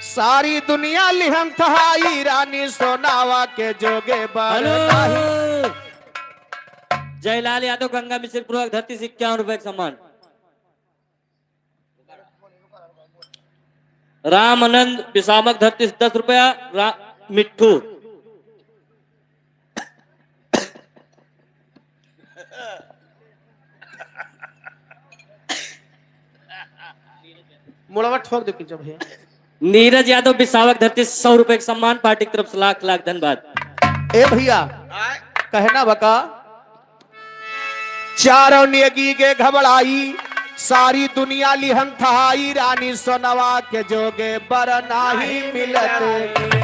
सारी दुनिया लिहन थहाई, रानी सोनावा के जोगे बरताई। जयलाल यादव गंगा मिश्र पूर्वक धरती से 51 रुपए का सम्मान। राम आनंद विशामक धरती से 10 रुपया। मिट्ठू मुड़वा ठोक दो कि जब है। नीरज यादव विशावक धरती 100 रुपए का सम्मान, पार्टी की तरफ से लाख लाख धन्यवाद। ए भैया कहना बका, चारों नेगी के घबराई, सारी दुनिया लिहन थहाई, रानी सोनवा के जोगे बर नाही मिलते।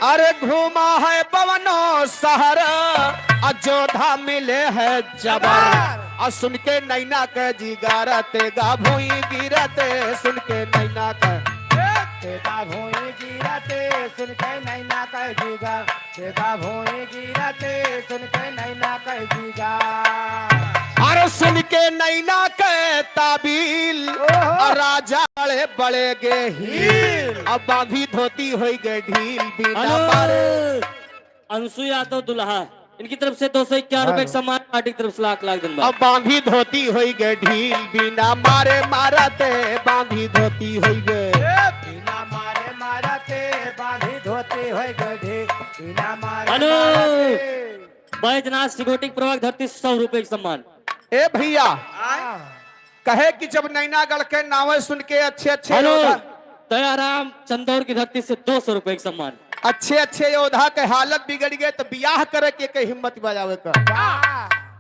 अरे घूमा है पवनो शहर, अयोध्या मिले है जबर, और सुन के नैना के जिगारते गा भूई गिरते, सुन के नैना के तेगा भोई गिरते, सुन के नैना कह जीगा। तेगा भोई गिरते, सुन के नैना कह जीगा। अरे सुन के नैना के ताबील, और राजा बड़े बड़े गे हील, अब बांधी धोती होई गए ढील, बिना पारे। अंशु यादव दुल्हा, इनकी तरफ से 251 रुपए का सम्मान, पार्टी की तरफ से लाख लाख धन्यवाद। अब बांधी धोती होई गए ढील, बिना मारे मारते, बांधी धोती होई गए। बिना मारे मारते, बांधी धोती होई गढ़ी। बिना मारे हेलो। मारते। बैजनाथ सिकोटी प्रभाग धरती 100 रुपए का सम्मान। ए भैया कहे कि जब नैनागढ़ के नावे सुन के अच्छे अच्छे हेलो। योद्धा, दयाराम चंदौर की धरती से 200 रुपए का सम्मान। अच्छे अच्छे योद्धा के हालत बिगड़ गए तो बियाह करे के हिम्मत बजावे का।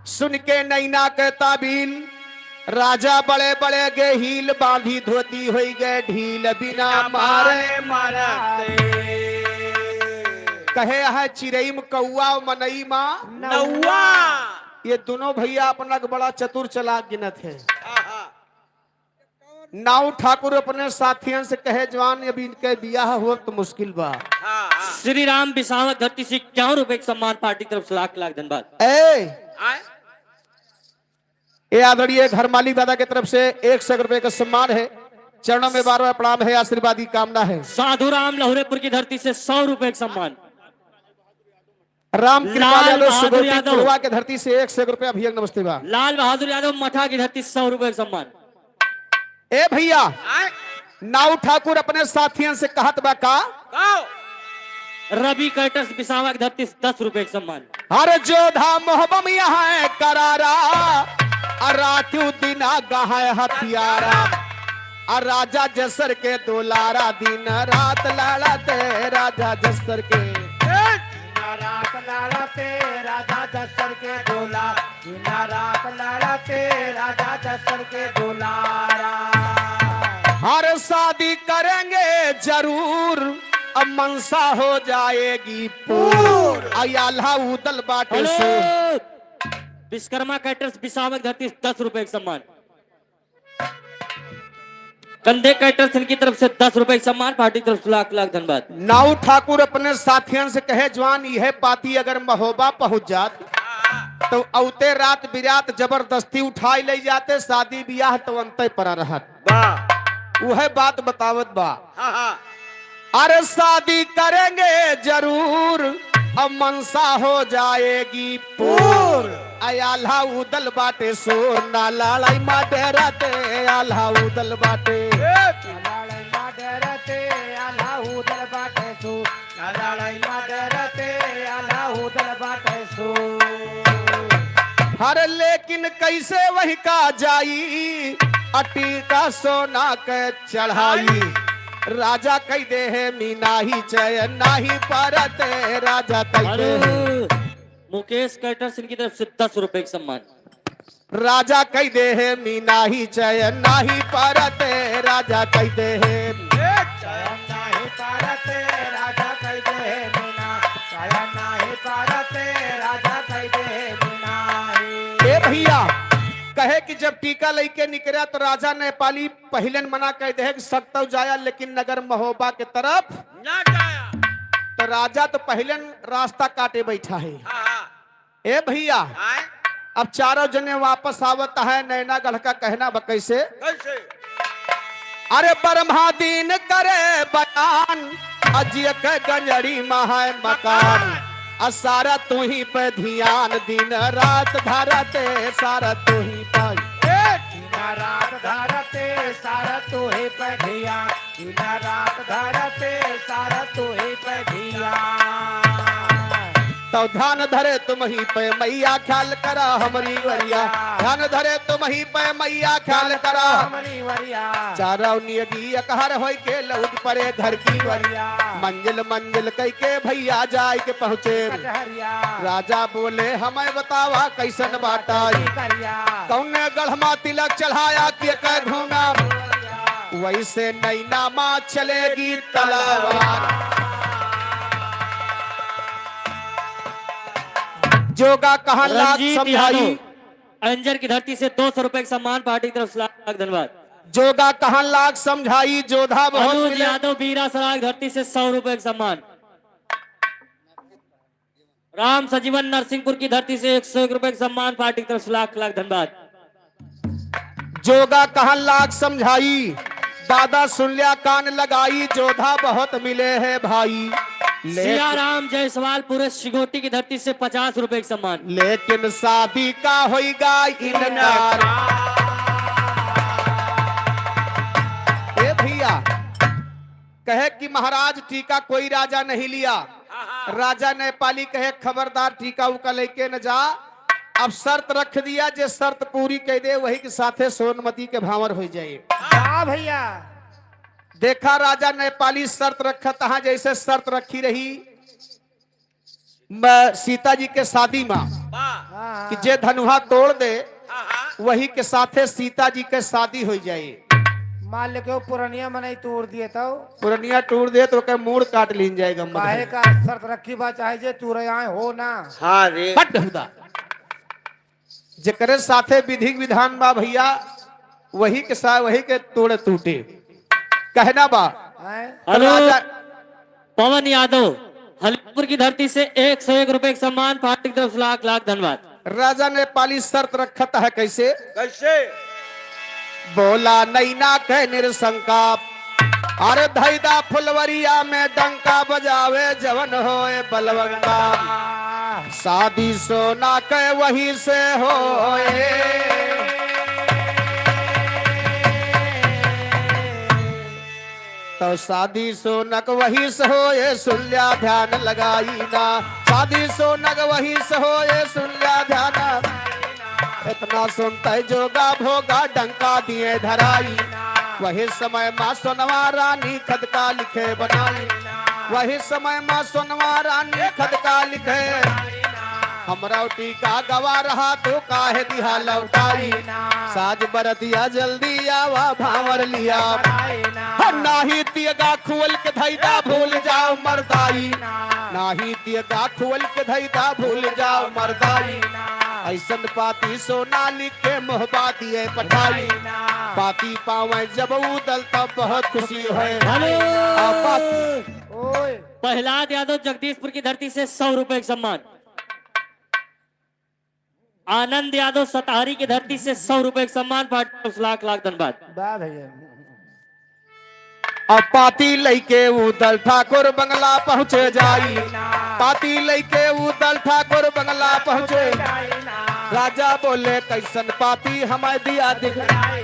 सुन के नैना के ताबील, राजा बड़े बड़े गे हील, बांधी धोती होई गए ढील, बिना मारे कहे है चिरई में कौआ मनई माँ नौवा। ये दोनों भैया अपना के बड़ा चतुर चालाक गिनत है। नाउ ठाकुर अपने साथियों से कहे जवान अभी इनके बियाह हुआ तो मुश्किल बा। श्री राम बिसावत धरती से 51 रुपए का सम्मान, पार्टी की तरफ से लाख लाख धन्यवाद। ए ये आदरणीय घर मालिक दादा की तरफ से 100 रुपए का सम्मान है। चरणों में बार-बार प्रणाम है, आशीर्वादी कामना है। साधुराम लहुरेपुर की धरती से 100 रुपए का सम्मान। राम कृपाल लाल यादव बहादुर सुगोती यादव। कुरवा की धरती से 100 रुपया भैया नमस्ते बा। लाल बहादुर यादव मठा की धरती से 100 रुपए का सम्मान। ए भैया आए नाऊ ठाकुर अपने साथियों से कहत बा का गाओ रवि कर्टस बिसावा की धरती से 10 रुपए का सम्मान। हर जोधा मोहबम यहाँ है करारा रातू दिना गहा हथियारा राजा जसर के दुलारा दिन रात लड़ते राजा जसर के रात लड़ते राजा दशर के डोला, दिन रात लड़ते राजा दशर के दुलारा। हर शादी करेंगे जरूर अब मनसा हो जाएगी पूर अयाल्हा उदल बाटे से हेलो विश्वकर्मा कैटर्स बिसावा की धरती से 10 रुपए का सम्मान। कंधे कैटर्स इनकी तरफ से 10 रुपए का सम्मान। पार्टी की तरफ से लाख लाख धन्यवाद। नाऊ ठाकुर अपने साथियों से कहे जवान यह पाती अगर महोबा पहुंच जात तो औते रात बिरात जबरदस्ती उठाई ले जाते शादी ब्याह तो अंत पर रहत वाह वह बात बतावत बा। हाँ हाँ अरे शादी करेंगे जरूर अब मनसा हो जाएगी पूर आल्हा उदल बाटे सोर ना लड़ाई माटे रहते आल्हा उदल बाटे लड़ाई माडरते आला उदल बाटे सो, लड़ाई माडरते आला उदल बाटे सो। हर लेकिन कैसे वही का जाई अटी का सोना के चढ़ाई राजा कह दे है मीना ही चयन नाही परते राजा कह दे है हेलो मुकेश कैटर्स इनकी तरफ से 10 रुपए का सम्मान। राजा कह दे है मीना ही चयन नाही परते राजा कह दे है चयन नाही पारते राजा कह दे मीना, चयन नाही पारते राजा कह दे मीना। ए भैया कहे कि जब टीका लेके निकला तो राजा नेपाली पहलन मना कह दे कि सकता जाया लेकिन नगर महोबा के तरफ ना जाया तो राजा तो पहलन रास्ता काटे बैठा है। हाँ हाँ ए भैया आए अब चारों जने वापस आवत है नैनागढ़ का कहना बा कैसे कैसे अरे ब्रह्मा दीन करे बयान अजिय के गंजड़ी महा मकान सारा तू ही पे ध्यान दिन रात धरते सारा तू ही पाई दिन रात धरते सारा तू ही पढ़िया, दिन रात धरते सारा तू ही पढ़िया। तो ध्यान धरे तुम ही पे मैया ख्याल करा हमारी वरिया ध्यान धरे तुम ही पे मैया ख्याल करा हमरी वरिया, चारों नियगी कहर होय के लौट परे घर की वरिया मंजिल मंजिल कह के भैया जाय के पहुँचे कचहरिया, राजा बोले हमें बतावा कैसन बाटाई करिया, कौने गढ़मा तिलक चढ़ाया कि कह घूमा वैसे नैना माँ चलेगी तलवार जोगा कहा लाख रंजीत समझाई यादव अंजर की धरती से 200 रुपए का सम्मान। पार्टी की तरफ से लाख लाख धन्यवाद। जोगा कहा लाख समझाई जोधा बहुत अनुज मिले यादव बीरा सराय की धरती से 100 रुपए का सम्मान। राम सजीवन नरसिंहपुर की धरती से 101 रुपए का सम्मान। पार्टी की तरफ से लाख लाख धन्यवाद। जोगा कहा लाख समझाई दादा सुन लिया कान लगाई जोधा बहुत मिले हैं भाई सिया राम जायसवाल पूरे शिगोटी की धरती से 50 रुपए का सम्मान। लेकिन शादी का होगा इनकार ए भैया कहे कि महाराज टीका कोई राजा नहीं लिया राजा नेपाली कहे खबरदार टीका उका लेके न जा अब शर्त रख दिया जे शर्त पूरी कह दे वही के साथे सोनमती के भावर हो जाए हाँ भैया, देखा राजा नेपाली शर्त रखा तहा जैसे शर्त रखी रही सीता जी के शादी में वाह कि जे धनुहा तोड़ दे हाँ हाँ वही के साथे सीता जी के शादी हो जाए मान ले के वो पुरनिया मनाई तोड़ दिए तो पुरनिया टूट दे तो ओकर मूड काट लीन जाएगा काहे का शर्त रखी बा चाहे जे तू रहे हो ना। हाँ रे बट हुदा जेकरे साथे विधि विधान बा भैया वही के साथ वही के तोड़े टूटे कहना बा हैं? हेलो राजा पवन यादव हलीपुर की धरती से 101 रुपए का सम्मान। पार्टी की तरफ से लाख लाख धन्यवाद। राजा ने पाली शर्त रखत है कैसे? कैसे? बोला नैना के निरशंका, अरे धैदा फुलवरिया में डंका बजावे जवन होए बलवंगा, शादी सोना के वही से होए। तो शादी सोनक वही से होए, सुन लिया ध्यान लगाई ना, शादी सोनक वही से होए, सुन लिया ध्यान। इतना सुनते जोगा भोगा डंका दिए धराई, वही समय माँ सोनवा रानी खदका लिखे बनाई, वही समय माँ सोनवा रानी खदका लिखे। हमरा टीका गवा रहा तो काहे दिहा लौटाई, साज बरतिया जल्दी आवा भावर लिया, नाही तियगा खुवल के धैदा भूल जाओ मरदाई, नाही तियगा खुवल के धैदा भूल जाओ मरदाई। ऐसन पाती सोना लिख के मोहबा दिए पठाई, पाती पावे जब उदल तब बहुत खुशी है। प्रहलाद यादव जगदीशपुर की धरती से 100 रुपए का सम्मान। आनंद यादव सताहरी की धरती से 100 रुपए का सम्मान। लाख लाख धन्यवाद। वाह भैया। अब पाती लैके उदल ठाकुर बंगला पहुँचे जाई, पाती लैके उदल ठाकुर बंगला पहुँचे। राजा बोले कैसन पाती हमें दिया दिखलाई,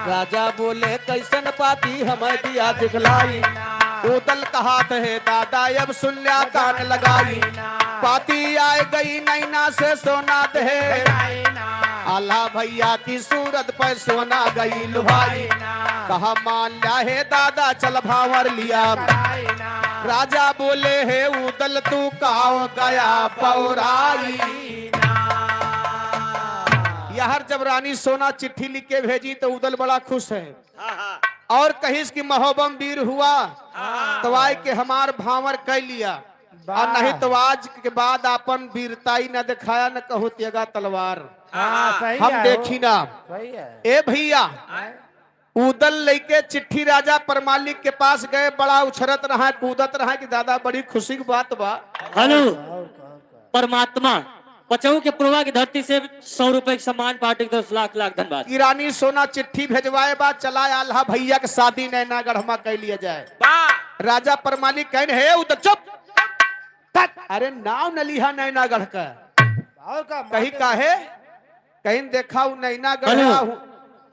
राजा बोले कैसन पाती हमें दिया दिखलाई। उदल कहात है दादा अब सुन लिया कान लगाई, पाती आए गई नैना से सोना दे, आला भैया की सूरत पर सोना गई लुभाई। कहा मान लिया है दादा चल भावर लिया, राजा बोले है उदल तू काव गया पौराई। यहर जब रानी सोना चिट्ठी लिख के भेजी तो उदल बड़ा खुश है, और कहीं की महोबम वीर हुआ तो आय के हमार भावर कह लिया, और नहीं तो आज के बाद अपन वीरताई न दिखाया न कहो तेगा तलवार। सही हम है, देखी ना सही है। ए भैया उदल लेके चिट्ठी राजा परमालिक के पास गए, बड़ा उछरत रहा कूदत रहा कि दादा बड़ी खुशी की बात बा। हेलो परमात्मा पचऊ के पूर्वा की धरती से 100 रुपए का सम्मान। पार्टी को 10 लाख लाख धन्यवाद। की रानी सोना चिट्ठी भेजवाए बाद चला आल्हा भैया के शादी नैनागढ़ में कह लिया जाए। राजा परमालिक कहने है उदल चुप, अरे नाव न लिहा नैनागढ़ का, और का कहीं काहे कहीं देखा नैनागढ़ हेलो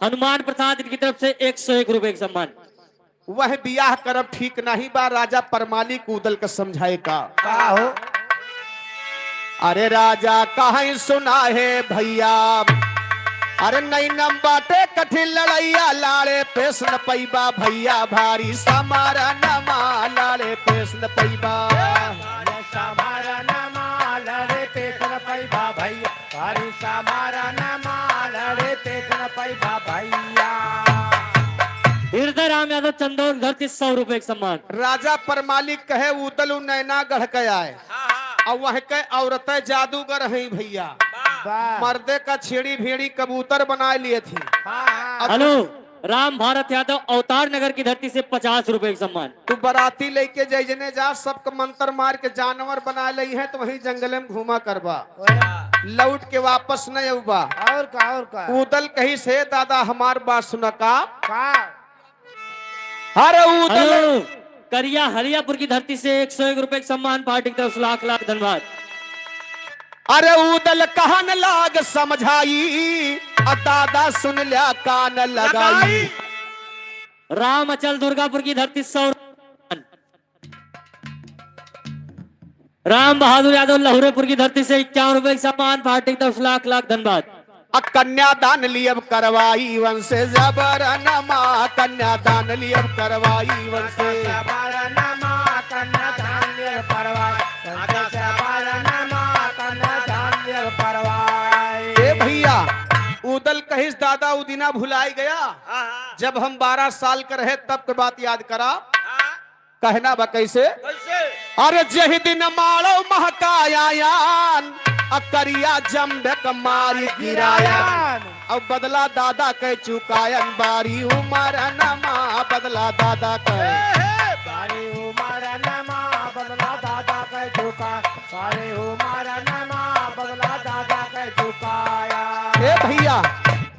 हनुमान प्रसाद की तरफ से 101 रुपए का सम्मान। वह बियाह करब ठीक नहीं बा, राजा परमालिक उदल का समझाए का। हो अरे राजा कहीं सुना है भैया, अरे नैनम बाटे कठिन लड़ैया, लाड़े पेश न पैबा भैया, भारी समारा नमा लाड़े पेश न पैबा। सामारा नमा लड़े तेतन पैबा भैया, भारी सामारा नमा लड़े तेतन पैबा भैया। हृदय राम यादव चंदौर धरती 100 रुपए का सम्मान। राजा परमालिक कहे उदल नैनागढ़ के आए, और वह के औरतें जादूगर हैं भैया, मर्दे का छेड़ी भेड़ी कबूतर बना लिए थे। हेलो राम भारत यादव अवतार नगर की धरती से 50 रुपए का सम्मान। तू बराती लेके जैजने जा, सबका मंत्र मार के जानवर बना ली है, तो वही जंगल में घूमा करबा, लौट के वापस न अबा। और का उदल कही से दादा हमार बात सुना का। का अरे उदल हेलो करिया हरियापुर की धरती से 101 रुपए का सम्मान। पार्टी की तरफ से लाख लाख धन्यवाद। अरे उदल कहन लाग समझाई, दादा सुन लिया कान लगाई। राम अचल दुर्गापुर की धरती 100। राम बहादुर यादव लहुरेपुर की धरती से 51 रुपए का सम्मान। पार्टी की तरफ से लाख लाख धन्यवाद। कन्यादान लियब करवाई वन से जबर नमा, कन्यादान लियब करवाई वन से। सामारा नमा कन्या धान्य परवाई, सामारा नमा कन्या धान्य परवाई। ए भैया उदल कहिस दादा उदिना भुलाई गया, जब हम 12 साल के रहे तब के बात याद करा। कहना बा कैसे। अरे जही दिन मारो महकायान, अकरिया जम्बक मारी गिराया, अब बदला दादा कह चुकायन, बारी उमर नमा बदला दादा कह। बारी उमर नमा बदला दादा कह चुका, बारी उमर नमा बदला दादा कह चुका। भैया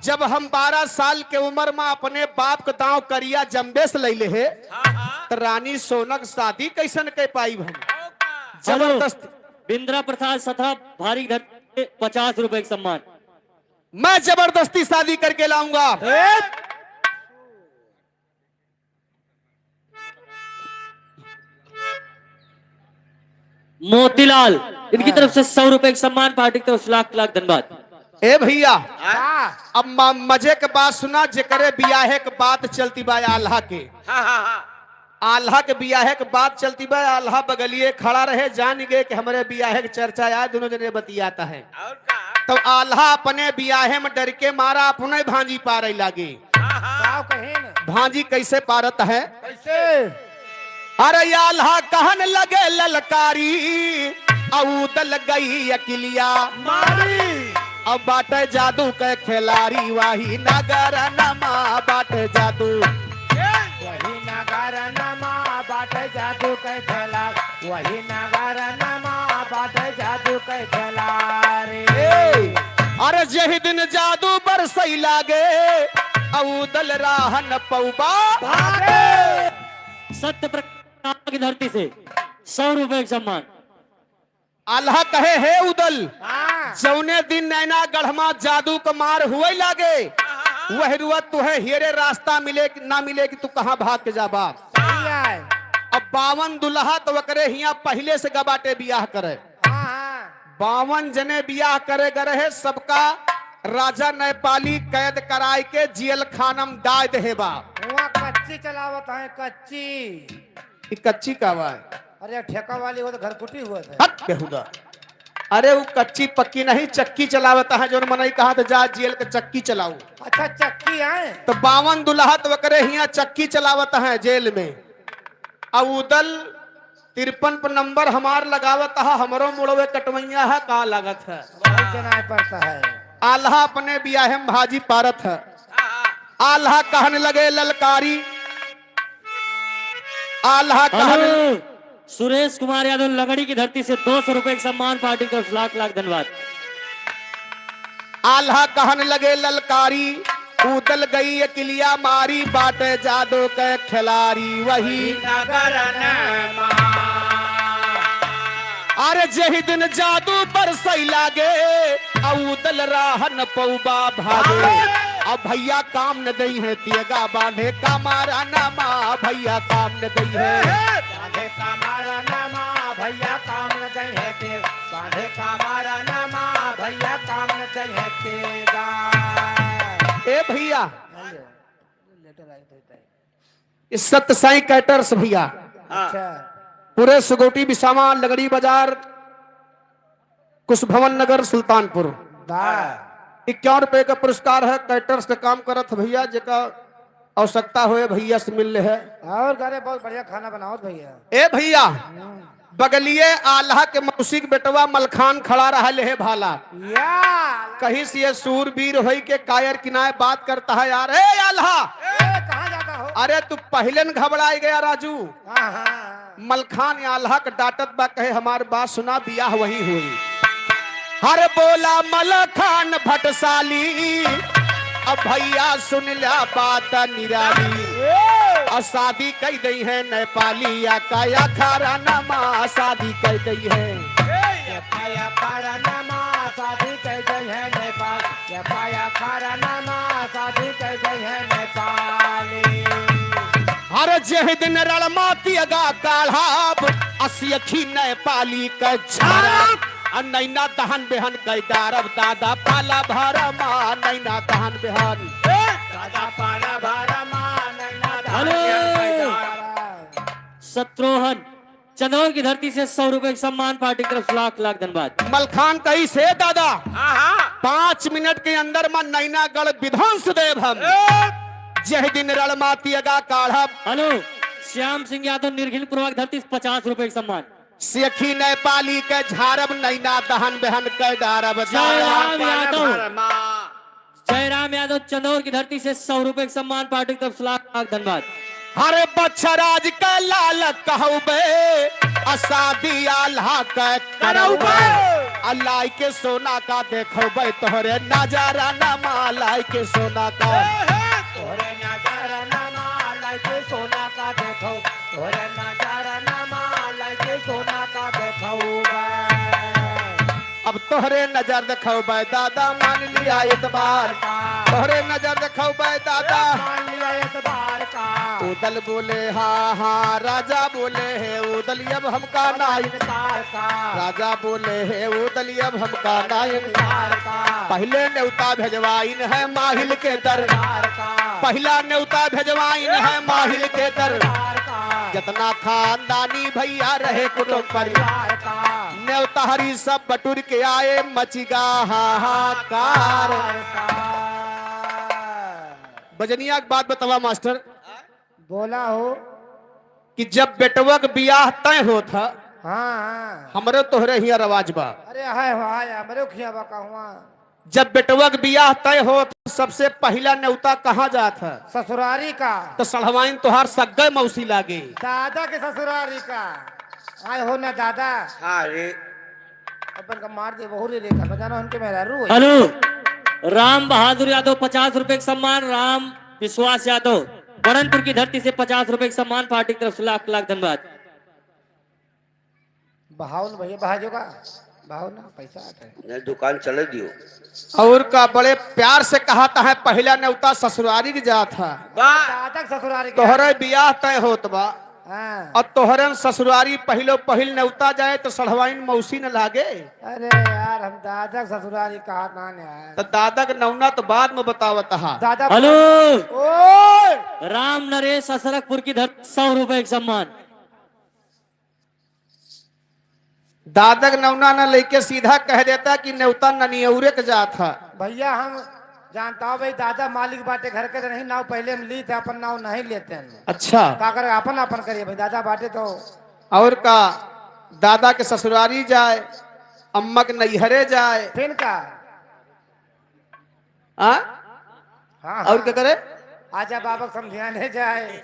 जब हम 12 साल के उम्र में अपने बाप के दांव करिया जम्बे से ले हे तो रानी सोनक शादी कैसन के पाई हम जबरदस्त। बिंद्रा प्रसाद सथा भारी घर 50 रुपए का सम्मान। मैं जबरदस्ती शादी करके लाऊंगा। मोतीलाल इनकी तरफ से 100 रुपए का सम्मान, पार्टी की तरफ से लाख लाख धन्यवाद। ए भैया हाँ अब मजे के बात सुना, जेकरे बियाहे के बात चलती बा आल्हा के, आल्हा के बियाहे के बात चलती बा। आल्हा बगलिए खड़ा रहे, जान गए कि हमारे बियाहे की चर्चा आया, दोनों जने बतियाता है। और का तो आल्हा अपने बियाहे में डर के मारा अपने भांजी पारे लागे। साव कहीं न भांजी कैसे पारत है? कैसे अरे आल्हा कहन लगे ललकारी औदल गई अकिलिया मारी अब बाटे जादू के खिलाड़ी वाही नगर नमा बाटे जादू। वही नगर नमा बाट जादू के खेला, वही नगर नमा बाट जादू के खेला रे। अरे जही दिन जादू बरसई लागे औदल राहन पौबा भागे सत्य प्रकाश की धरती से 100 रुपए का सम्मान। आल्हा कहे हे उदल हाँ जौने दिन नैना गढ़मा जादू का मार हुए लागे वह रुआ तुहे हेरे रास्ता मिले कि ना मिले कि तू कहाँ भाग के जा बाप। सही है। अब 52 दुल्हा तो वकरे हिया पहले से गबाटे बियाह करे। हाँ हाँ 52 जने बियाह करे गए है, सबका राजा नेपाली कैद कराय के जेल खानम डाल दे बा। वहाँ कच्ची चलावत है कच्ची। ई कच्ची का बा अरे ठेका वाली हो तो घर कुटी हुआ था। हट बेहुदा। अरे वो कच्ची पक्की नहीं चक्की चलावता है, जो मनई कहा तो जा जेल के चक्की चलाऊ। अच्छा चक्की है। तो 52 दुल्हा तो वकरे हिया चक्की चलावता है जेल में। अब उदल 53 पर नंबर हमार लगावता है, हमरो मुड़वे कटवैया है का लागत है। बहुत जनाए पड़ता है। आल्हा अपने बियाहे में भाजी पारत है। आल्हा कहने लगे ललकारी, आल्हा कहने हेलो, सुरेश कुमार यादव लगड़ी की धरती से 200 रुपए का सम्मान, पार्टी की तरफ से लाख लाख धन्यवाद। आल्हा कहने लगे ललकारी उदल गई अकिलिया मारी बाटे जादू के खिलाड़ी वही। नगर नमा अरे जही दिन जादू बरसई लागे औदल राहन पौबा भागे। अब भैया काम न दई है तियगा बांधे का मारा नमा भैया काम न दई है। बांधे का मारा नमा भैया काम न दई है ते, बांधे का मारा नमा भैया काम न दई है तेगा। ए भैया लेटर आई देता है। इस सत्य साई कैटर्स भैया अच्छा पूरे सुगोटी बिसामा लगड़ी बाजार कुश भवन नगर सुल्तानपुर दा 51 रुपए का पुरस्कार है। कैटर्स का काम करत भैया जेका आवश्यकता होए भैया से मिल है। और घरे बहुत बढ़िया खाना बनाओ भैया। ए भैया बगलिए आल्हा के मौसी के बेटवा मलखान खड़ा रहा है भाला। या कहीं से ये सूरवीर होई के कायर किनाए बात करता है यार। ए आल्हा कहाँ जाता हो? अरे तू पहले न घबराई गया राजू। हाँ हाँ मलखान आल्हा का डांटत बा कहे हमार बात सुना बियाह वही हुई। हर बोला मलखान भटसाली अब भैया सुन ला बात निराली। और शादी कई गई है नेपाली या काया खारा नमा शादी कई गई है। पाया खारा नमा शादी कर गई है नेपाल, ये पाया खारा नमा शादी कर गई है नेपाली। हर जह दिन रणमाती अगा काढ़ाब असियखी नेपाली का छाड़ा। नैना दहन बेहन कई डारब दादा पाला भरमा नैना दहन बेहन। दादा पाला भरमा नैना हेलो, शत्रुघ्न चंदौर की धरती से 100 रुपए का सम्मान, पार्टी की तरफ से लाख लाख धन्यवाद। मलखान कही से दादा 5 मिनट के अंदर में नैनागढ़ विध्वंस देव हम। जह दिन रणमाती अगा काढ़ब हेलो, श्याम सिंह यादव निर्घिल पूर्वक धरती से 50 रुपए का सम्मान। सेखी नेपाली के झारब नैना दहन बेहन कर डारब। जयराम यादव, जयराम यादव चंदौर की धरती से 100 रुपए का सम्मान, पार्टी की तरफ से लाख लाख धन्यवाद। हरे बच्छराज का लाल कहबे असादी आल्हा के करौबे। अल्लाह के सोना का देखो भाई तोहरे नजारा नमा लाई के सोना का तोरे नजारा नमा लाइके सोना का देखो तोरे नजारा नमा लाइके सोना का देखो अब तोहरे नजर देखो भाई दादा मान लिया एतबार तोहरे नजर देखो भाई दादा मान लिया एतबार का उदल बोले हाँ हाँ राजा बोले है उदल अब हमका नाइन इनकार का राजा बोले है उदल अब हमका नाइन इनकार का पहले न्योता भेजवाइन है माहिल के दर इनकार का पहला न्योता भेजवाइन है माहिल के दर इनकार का जितना खानदानी भैया रहे कुटुंब परिवार इनकार का न्योता हरी सब बटुर के आए मचिगा हाहाकार बजनिया की बात बतावा मास्टर बोला हो कि जब बेटवा के बियाह तय होता हाँ हमरे तोहरे हिया रवाज बा अरे हाय हमरे खियाबा कहवा जब बेटवा के बियाह तय हो सबसे पहला न्योता कहाँ जात है ससुरारी का तो सलहवाइन तोहार सग्गे मौसी लागे दादा के ससुरारी का आए हो ना दादा हाँ रे अपन का मार दे बहुरी रेखा बजाना उनके मेरा रू हेलो राम बहादुर यादव 50 रुपए का सम्मान राम विश्वास यादव बरनपुर की धरती से 50 रुपए का सम्मान पार्टी की तरफ से लाख लाख धन्यवाद बहाउन भैया बहाजो का बहाओ ना पैसा आता है नहीं दुकान चले दियो और का बड़े प्यार से कहा है पहला न्योता ससुरारी की जात है दादा के ससुरारी का तोहरे बियाह तय होत बा हाँ। और तोहरन ससुरारी पहलो पहिल न्योता जाए तो सलहवाइन मौसी न लागे अरे यार हम दादा के ससुरारी कहा ना ने आए तो दादा के नौना तो बाद में बतावत हा दादा हेलो ओए राम नरेश असरकपुर की धरती 100 रुपए का सम्मान दादा के नौना न लेके सीधा कह देता कि न्योता ननियौरे के जात है भैया हम जानता हूँ भाई दादा मालिक बाटे घर के नहीं नाव पहले हम ली थे अपन नाव नहीं लेते हैं अच्छा का कर अपन अपन करिए भाई दादा बाटे तो और का दादा के ससुरारी जाए अम्मा के नैहरे जाए फिर का आ? हाँ और क्या करे आजा बाबा को समझाने जाए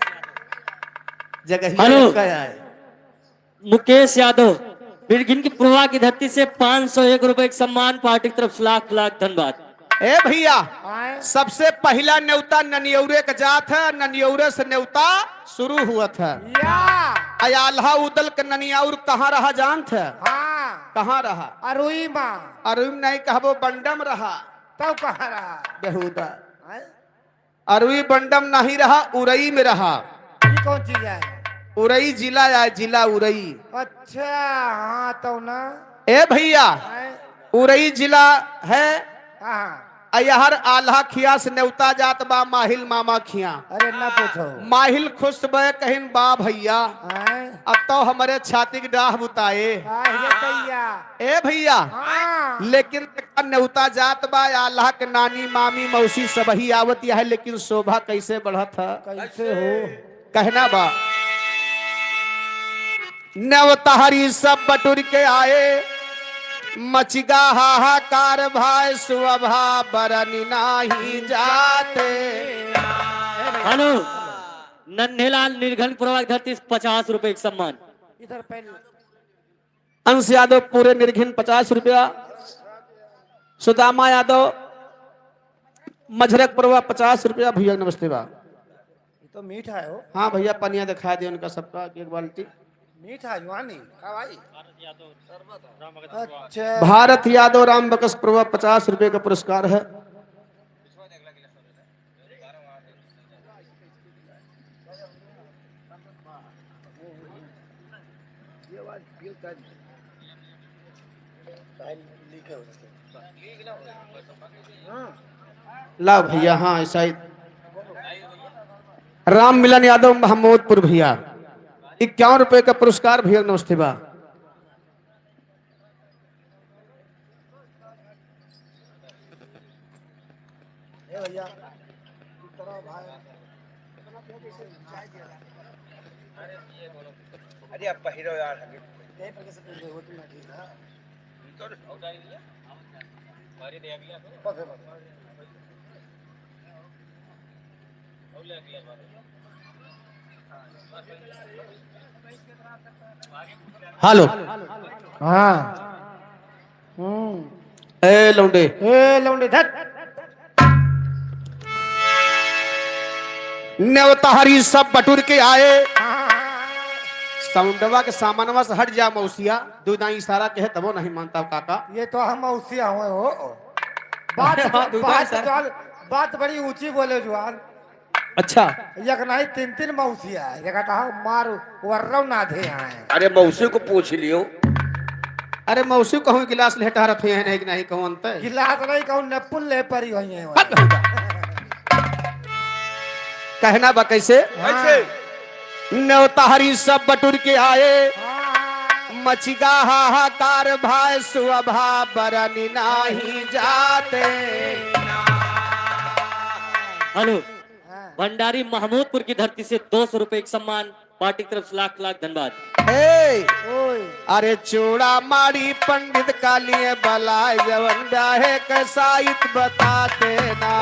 जगह हेलो। आए मुकेश यादव बिरगिन की प्रभा की धरती से 501 रुपए का सम्मान पार्टी की तरफ से लाख लाख धन्यवाद ए भैया आए सबसे पहला न्योता ननियौरे का जात है ननियौरे से न्योता शुरू हुआ था या अयाल्हा उदल के ननियौर कहाँ रहा जानत है हाँ कहाँ रहा अरुई माँ अरुम नहीं कहबो बंडम रहा तब कहाँ रहा बेहुदा आए? अरुई बंडम नहीं रहा उरई में रहा ये कौन चीज है उरई जिला है जिला उरई अच्छा हाँ तो ना ए भैया आए? उरई जिला है हाँ अयहर आल्हा खिया से न्योता जात बा माहिल मामा खिया अरे ना पूछो माहिल खुश बे कहिन बा भैया आए? अब तो हमारे छाती की डाह बुताए ये कैया ए भैया हाँ लेकिन न्योता जात बा अल्लाह के नानी मामी मौसी सब ही आवत है लेकिन शोभा कैसे बढ़त है कैसे हो कहना बा न्योता हरी सब बटुर के आए मचिगा हाहाकार भाई सुभा बरनी नाही जाते हेलो नन्हेलाल निर्घन प्रभा की धरती से 50 रुपए का सम्मान इधर पहले अंश यादव पूरे निर्घिन 50 रुपया सुदामा यादव मझरक प्रभा 50 रुपया भैया नमस्ते बा ये तो मीठा है हो हाँ भैया पनिया दिखा दे उनका सबका एक बाल्टी मीठा जुआनी का भाई अच्छा भारत यादव राम बकस प्रभा 50 रुपए का पुरस्कार है ला भैया हाँ ऐसा ही राम मिलन यादव महमूदपुर भैया 51 रुपए का पुरस्कार भैया नमस्ते बा अरे अब पहिरो यार हेलो। हाँ ए लौंडे, ए लौंडे धत नेवताहरी सब बटुर के आए। हाँ, साउंडवा के सामानवा से हट जा मौसिया, दो दाई इशारा कहे तबो नहीं मानता काका। ये तो हम उसिया हुए हो बात हाँ, दूसरा बात सर। जवान बात बड़ी ऊंची बोले जुआन अच्छा, एक नहीं तीन तीन मौसिया है एक कहा मार वर्रव ना थे यहाँ अरे मौसी को पूछ लियो। अरे मौसी कहूँ गिलास लेटा रखे हैं नहीं कि नहीं कहूँ अंत। गिलास नहीं कहूँ नपुल ले परी हुई है कहना बा कैसे? कैसे? नेवताहरी सब बटुर के आए। हाँ, मचिगा हाहाकार भाई सुअभा बरनी नाही जाते। हेलो, हाँ। भंडारी महमूदपुर की धरती से 200 रुपए एक सम्मान, पार्टी की तरफ से लाख लाख धन्यवाद। हे, ओए अरे चूड़ा मारी पंडित का लिए बलाय जवन ब्याहे कसाइत बताते ना।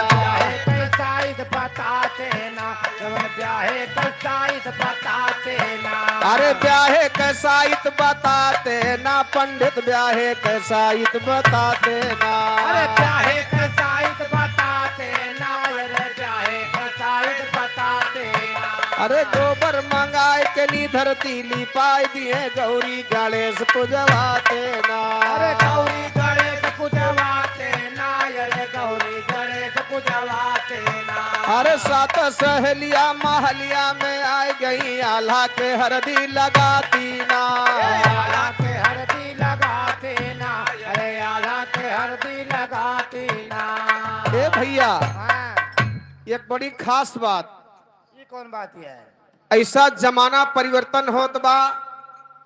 ब्याहे कैसाइत बताते ना जवन ब्याहे कैसाइत बताते ना अरे ब्याहे कसाइत बताते ना, पंडित ब्याहे कसाइत बताते ना। अरे ब्याहे कैसाइत बताते ना अरे ब्याहे कैसाइत बताते ना अरे गोबर मंगाए के नी धरती लिपाई दिए, गौरी गणेश पूजवाते ना। अरे गौरी गणेश पूजवाते ना अरे गौरी गणेश पूजवाते ना अरे सात सहेलिया महलिया में आ गई, आल्हा के हरदी लगाती ना। आला के हरदी लगाते ना अरे आला के हरदी लगाते ना ए भैया, हाँ, एक बड़ी खास बात, ये कौन बात है ऐसा जमाना परिवर्तन होत बा।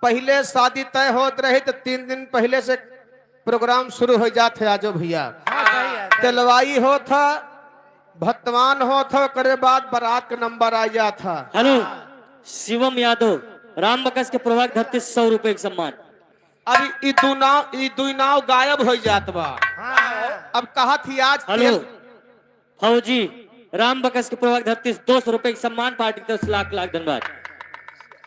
पहले शादी तय होत रहे तो 3 दिन पहले से प्रोग्राम शुरू हो जाते। आजो भैया हाँ सही है सही। तेलवाई होता, भतवान होता, करे बाद बारात का नंबर आ जाता। हेलो, शिवम यादव, राम बकस के प्रभाग धरती से 100 रुपए एक सम्मान। अब ई दुई नाव गायब हो जात बा। हाँ, हाँ। अब कहा थी आज हेलो, फौजी, राम बकस के प्रभाग धरती से 200 रुपए एक सम्मान, पार्टी की तरफ से लाख लाख धन्यवाद।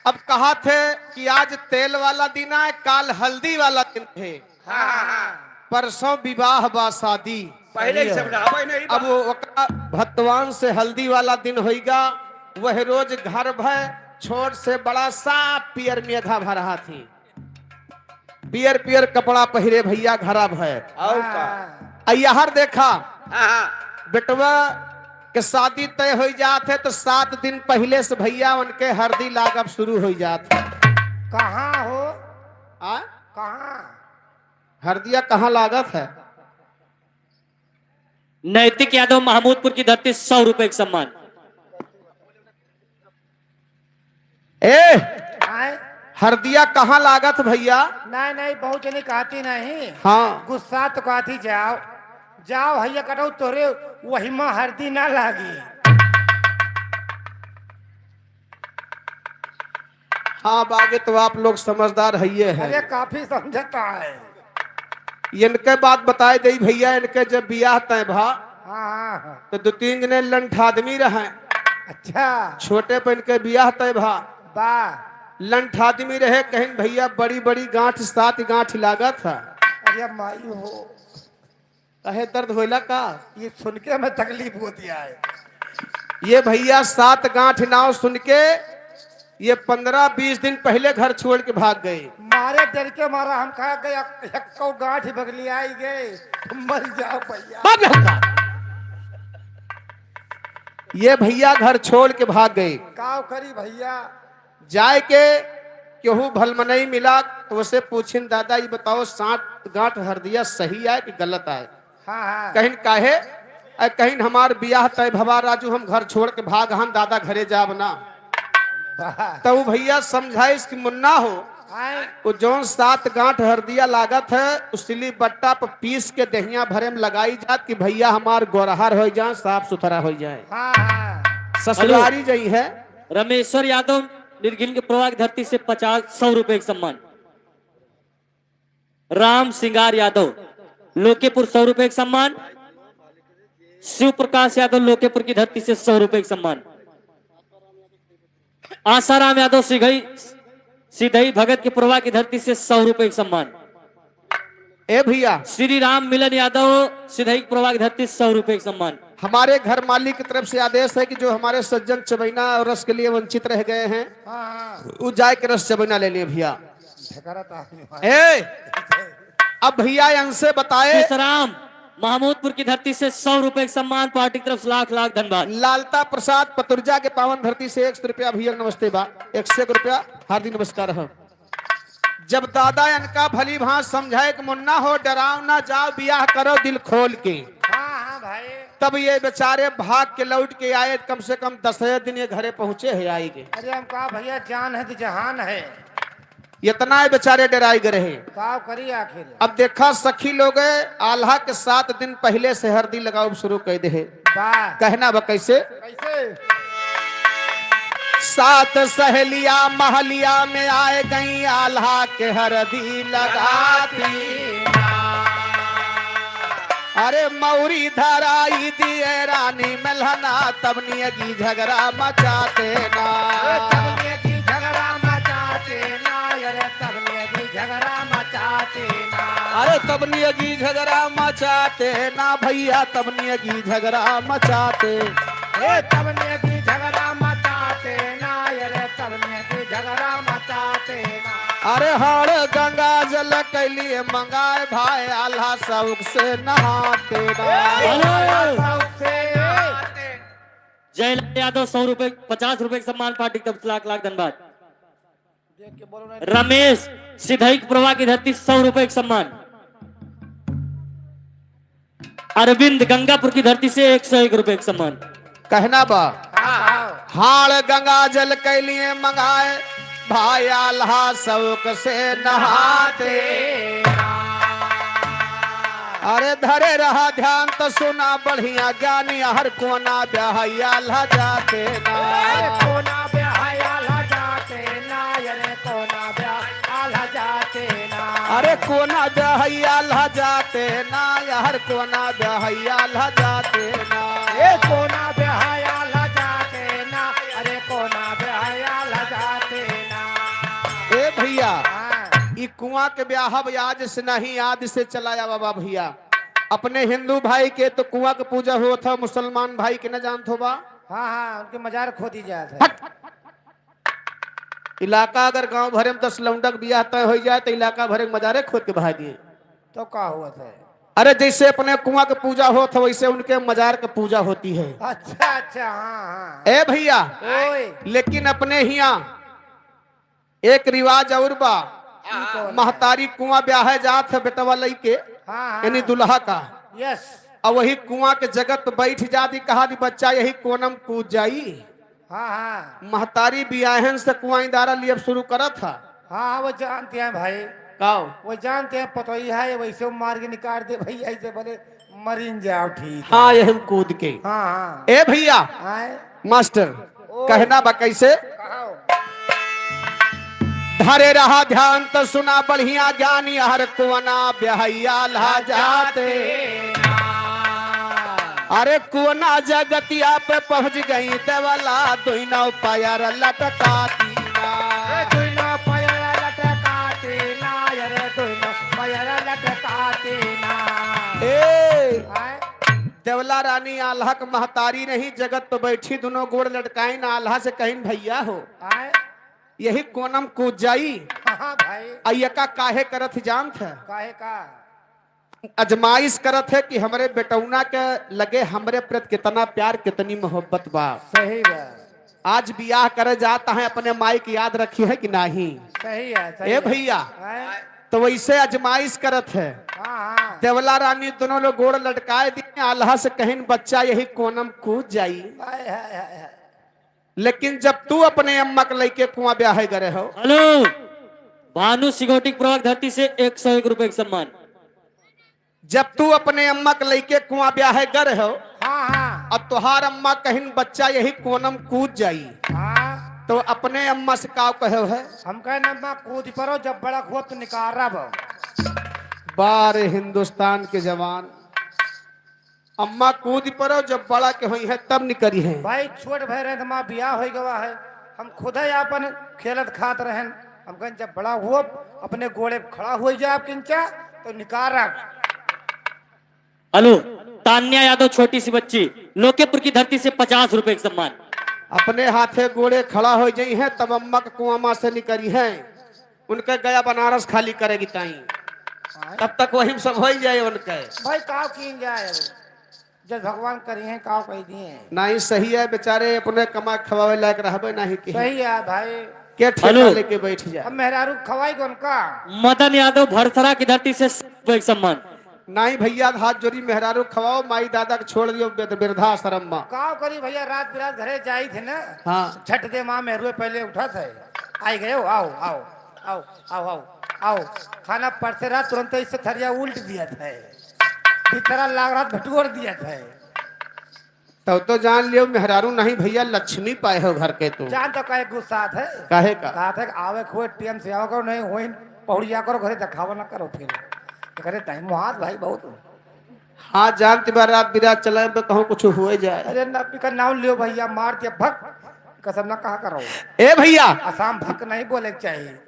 अब कहा थे कि आज तेल वाला दिन है, काल हल्दी वाला दिन है, हाँ हाँ हाँ। परसों विवाह बा शादी। पहले ही समझावे नहीं बा। अब ओकरा भतवान से हल्दी वाला दिन होइगा, वह रोज घर भय छोट से बड़ा साफ पियर मेघा भरा थी, पियर पियर कपड़ा पहिरे भैया घरा भय। और का? अयहर देखा हाँ हाँ। बेटवा के शादी तय हो जाते तो 7 दिन पहले से भैया उनके हल्दी लागब शुरू हो जाते। कहाँ हो आ? कहाँ हरदिया कहाँ लागत है? नैतिक यादव, महमूदपुर की धरती से 100 रुपए एक सम्मान। ए आए हरदिया कहाँ लागत भैया? नहीं नहीं बहुत जनी कहती नहीं हाँ, गुस्सा तो कहती जाओ जाओ भैया कटो तोरे वही में हरदी ना लागी हाँ बागे तो आप लोग समझदार है ये अरे है। काफी समझता है इनके बात बताए दी भैया, इनके जब बियाह तय भा हाँ हाँ हाँ। तो 2-3 जने लंठ आदमी रहे। अच्छा छोटे पर इनके बियाह तय भा, वाह लंठ आदमी रहे, कहीं भैया बड़ी बड़ी गांठ 7 गांठ लागत है। अरे माई हो कहे दर्द होला का? ये सुन के हमें तकलीफ होती है ये भैया 7 गांठ नाव सुन के ये 15-20 दिन पहले घर छोड़ के भाग गए। मारे डर के मारा हम खा गए हक्को गांठ बगली आई गए मर जाओ भैया ये भैया घर छोड़ के भाग गए। काव करी भैया जाए के केहू भलमनई मिला तो उसे पूछिन, दादा ये बताओ 7 गांठ हरदिया सही है कि गलत है? हाँ हाँ कहीं काहे? कहीं हमार बियाह तय भवा राजू, हम घर छोड़ के भाग, हम दादा घरे जाब ना। वाह तो वो भैया समझाए इसकी मुन्ना हो, आए वो जौन 7 गांठ हरदिया लागत है उसली बट्टा पर पीस के दहिया भरे में लगाई जात कि भैया हमार गोरहर हो जाए, साफ सुथरा हो जाए, हाँ हाँ ससुरारी जई है। रमेश्वर यादव, निर्गिन के प्रभाग धरती से 100 रुपए एक सम्मान। राम सिंगार यादव, लोकेपुर 100 रुपए एक सम्मान। शिव प्रकाश यादव, लोकेपुर की धरती से 100 रुपए एक सम्मान। आसाराम यादव सिधई भगत के पुरवा की धरती से 100 रुपए का सम्मान। ए भैया, श्री राम मिलन यादव सिधई की पुरवा की धरती से 100 रुपए का सम्मान। हमारे घर मालिक की तरफ से आदेश है कि जो हमारे सज्जन चबैना और रस के लिए वंचित रह गए हैं, वो जाए के रस चबैना ले लिए भैया। ए, अब भैया हमसे बताए, राम महमूदपुर की धरती से 100 रुपए का सम्मान, पार्टी की तरफ से लाख लाख धन्यवाद। लालता प्रसाद पतुर्जा के पावन धरती से 100 रुपया भैया नमस्ते बा, 100 रुपया हार्दिक नमस्कार है। जब दादा इनका भली भांत समझाए कि मुन्ना हो डराओ ना जाओ ब्याह करो दिल खोल के, हाँ भाई, तब ये बेचारे भाग के लौट के आए। कम से कम 10 दिन ये घरे पहुंचे है आएंगे। अरे हम कहा भैया जान है तो जहान है, इतना ही बेचारे डराई गए हैं। का करी आखिर। अब देखा सखी लोग आल्हा के 7 दिन पहले से हल्दी लगाओ शुरू कर दे है। वाह, कहना बा कैसे? कैसे? 7 सहेलिया महलिया में आए गई आल्हा के हरदी लगाती। अरे मौरी धराई दिए रानी मलहना, तब नियगी झगड़ा मचाते ना। तबने की झगड़ा मचाते ना, अरे तबने की झगड़ा मचाते ना। अरे तब नियगी झगड़ा मचाते ना भैया, तब नियगी झगड़ा मचाते। ए तबने की झगड़ा मचाते ना, अरे तबने की झगड़ा मचाते ना। अरे हर गंगा जल के लिए मंगाए भाई आल्हा सबक से नहाते ना। जयलाल यादव 100 रुपए 50 रुपए का सम्मान, पार्टी की तरफ से लाख लाख धन्यवाद। देख के बोलो ना। रमेश सिधई की प्रभा की धरती 100 रुपए का सम्मान। अरविंद गंगापुर की धरती से 101 रुपए का सम्मान। कहना बा हाँ, हाड़ गंगा जल के लिए मंगाए भाई आल्हा सबक से नहाते। अरे धरे रहा ध्यान तो सुना बढ़िया ज्ञानी, हर कोना ब्याह आल्हा जाते ना। अरे कोना ब्याह आल्हा जाते ना, अरे कोना ब्याह आल्हा जाते ना। अरे कोना ब्याह आल्हा जाते ना, हर कोना ब्याह आल्हा जाते ना। ए कोना ब्याह आल्हा जाते ना, अरे कोना ब्याह आल्हा जाते ना। ए भैया, हाँ, ई कुआं के ब्याह आज से नहीं याद से चलाया बाबा भैया। अपने हिंदू भाई के तो कुआं का पूजा हुआ था, मुसलमान भाई के न जानत हो बा। हाँ, हाँ, उनके मजार खोदी जाते है। हट! इलाका अगर गांव भरे में 10 लौंडक बियाह तय हो जाए तो इलाका भरे में मजारे खोद के बहा दिए। तो क्या हुआ था? अरे जैसे अपने कुआं का पूजा हो था वैसे उनके मजार का पूजा होती है। अच्छा अच्छा, हाँ हाँ। ए भैया, ओए, लेकिन अपने यहाँ एक रिवाज और बा, महतारी कुआं ब्याह जात है बेटवा लई के, हाँ हाँ, यानी दुल्हा का। यस, और वही कुआं के जगत पे बैठ जाती, कहा दी बच्चा यही कोनम कूद जाई। हाँ हाँ, महतारी बियाहन से कुआं दारा लिए शुरू करा था। हाँ, वो जानते हैं भाई, काओ वो जानते हैं, पता ही है, वैसे वो मार के निकाल दे भाई, ऐसे बोले मरीन जाओ ठीक है। हाँ यही कूद के। हाँ हाँ, ए भैया आए, मास्टर, कहना बा कैसे? कहो। धरे रहा ध्यान तो सुना बढ़िया ज्ञानी, हर कोना ब्याहिया ला जाते। अरे कोना जगतिया पे पहुंच गई देवला, दुइना पायर लटकाती ना। दुइनो पैरा लटकाते ना, अरे दुइनो पैरा लटकाते ना। ए आए, देवला रानी आल्हा के महतारी नहीं, जगत पे बैठी दोनों गोड़ लटकाई ना, आल्हा से कहीं भैया हो आए, यही कोनम कूद जाई। हाँ भाई, अयका काहे करत जानत है? काहे का? अजमाइश करत है कि हमरे बेटौना के लगे हमरे प्रति कितना प्यार कितनी मोहब्बत बा। सही बात, आज बियाह करे जाता है, अपने माई की याद रखी है कि नहीं? सही है, सही ए है। भैया, आए, तो वैसे अजमाइश करत है। हाँ हाँ, देवला रानी दोनों लोग गोड़ लटकाए दिए, आल्हा से कहीं बच्चा यही कोनम कूद जाई। आए, आए, आए, आए। लेकिन जब तू अपने अम्मा के लइके कुआं ब्याह करे हो, हेलो, भानु सिगोटी की प्रभा की धरती से 101 रुपए का सम्मान। जब तू अपने अम्मा के लइके कुआं ब्याह करे हो, हाँ हाँ, अब तुहार अम्मा कहीं बच्चा यही कोनम कूद जाई, हाँ, तो अपने अम्मा से का कहो है? हम कहे ना कूद पड़ो, जब बड़ा हुआ तो निकाल रहा। बार हिंदुस्तान के जवान, अम्मा कूद पड़ो जब बड़ा के हुई है तब निकली है। भाई छोट भय रहे तो माँ बियाह हो गवा है। हम खुद ही अपन खेलत खात रहन। हम कहें जब बड़ा हुआ अपने गोड़े पे खड़ा हो जाए आप किंचा तो निकाल रख। हेलो, तान्या यादव छोटी सी बच्ची, लोकेपुर की धरती से 50 रुपए का सम्मान। अपने हाथे गोड़े खड़ा हो जाई है तब अम्मा के कुआं से निकली है, उनके गया बनारस खाली करेगी ताई, तब तक वही सब हो जाए उनके। भाई काव की जाए जब भगवान करी है काव कह दिए। नहीं सही है बेचारे अपने कमा खवावे लायक रहबे नहीं कि सही है भाई। के ठेका हेलो। लेके बैठ जाए। अब मेहरारू खवाई कौन का। मदन यादव भरसरा की धरती से 100 रुपए का सम्मान। नहीं भैया हाथ जोड़ी मेहरारू खवाओ, माई दादा के छोड़ दियो वृद्धाश्रम में। काव करी भैया रात बिरात घरे जाई थे ना। हाँ छठ दे माँ मेहरुए पहले उठा थे आई गए हो, आओ आओ आओ आओ आओ आओ खाना पड़ते रहा तुरंत इससे थरिया उल्ट दिया था भीतरा लाग रहा भटकोर दिया था। तो जान लियो मेहरारू नहीं भैया लक्ष्मी पाए हो घर के तो। जान तो कहे गुस्सा थे काहे का कहा था आवे खोए टीएम से आओ करो नहीं होइन पहुड़िया करो घरे दिखावा ना करो फिर करे टाइम मुहात भाई बहुत। हाँ जानते बार रात बिरात चले कहूँ कुछ हो जाए। अरे नबी का नाम लियो भैया मार दिया भक कसम ना कहा करो। ए भैया आसाम भक नहीं बोले के चाहिए।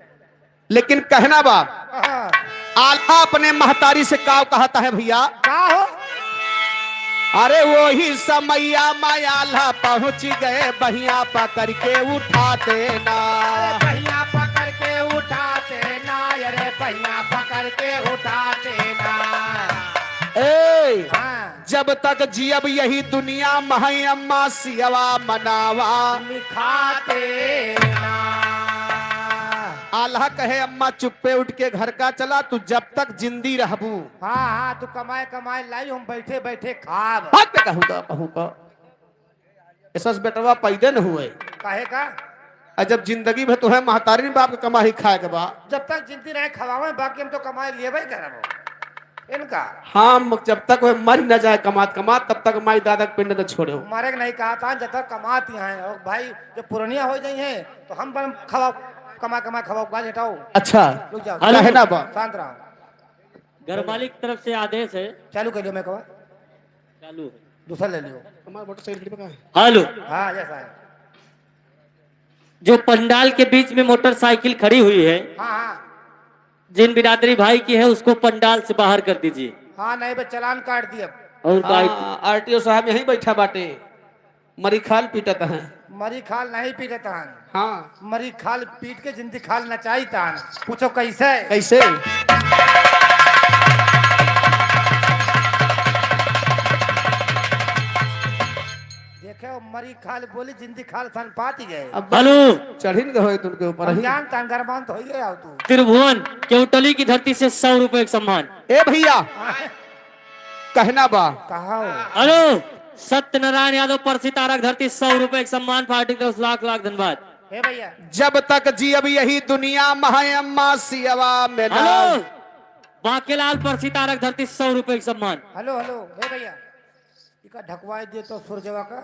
लेकिन कहना बाप हाँ, आल्हा अपने महतारी से काव कहता है भैया। का हो अरे वो ही समैया मायाला पहुंच गए बहिया पकड़ के उठाते ना। पहिया पकड़ के उठाते ना अरे पहिया पकड़ के उठाते ना। ए हाँ, जब तक जियब यही दुनिया महई अम्मा सियवा मनावा। खाते ना। आल्हा कहे अम्मा चुप्पे उठ के घर का चला, तू जब तक जिंदी रहबू। हाँ हाँ तू कमाए कमाए लाई हम बैठे बैठे खाब। हक कहूँगा ऐसा बेटवा पैदे न हुए। काहे का और जब जिंदगी में तो है महतारी बाप के कमाई खाए के बा। जब तक जिंदगी रहे खवावे बाकी हम तो कमाए लिए भाई करब इनका। हाँ जब तक वह मर न जाए कमात कमात तब तक माई दादा के पिंड न छोड़े। मारे के नहीं कहा था जब तक कमाती हैं और भाई जब पुरानिया हो जाई हैं तो हम बन खवाओ कमा कमा खवाओ गाज हटाओ। अच्छा रुक जाओ हेलो है ना बा। शांत रहो। घर मालिक की तरफ से आदेश है, चालू कर लियो मैं कहा चालू है। दूसरा ले लियो। हेलो, हाँ जैसा है। जो पंडाल के बीच में मोटरसाइकिल खड़ी हुई है, हाँ हाँ जिन बिरादरी भाई की है उसको पंडाल से बाहर कर दीजिए। हाँ नहीं बे चलान काट दिया। और आरटीओ साहब यहीं बैठा बाटे, मरी खाल पीटत है। मरी खाल नहीं पीटे तान हाँ मरी खाल पीट के जिंदी खाल नचाई तान। पूछो कैसे कैसे देखे वो मरी खाल बोली जिंदी खाल सन पाती गए। अब हेलो, चढ़ी न गए तुमके ऊपर ही। जान तान गरमान तो हो गए आओ तू। त्रिभुवन केवटली की धरती से 100 रुपए का सम्मान। ए भैया कहना बा। कहा हो? हेलो, सत्यनारायण यादव परसी तारक धरती 100 रुपए का सम्मान। पार्टी का 10 लाख लाख धन्यवाद। हे भैया जब तक जियब यही दुनिया महई अम्मा सियवा में ना। हेलो, बांकेलाल परसी तारक धरती 100 रुपए का सम्मान। हेलो हेलो हे भैया इका ढकवाई दे तो सूरजवा का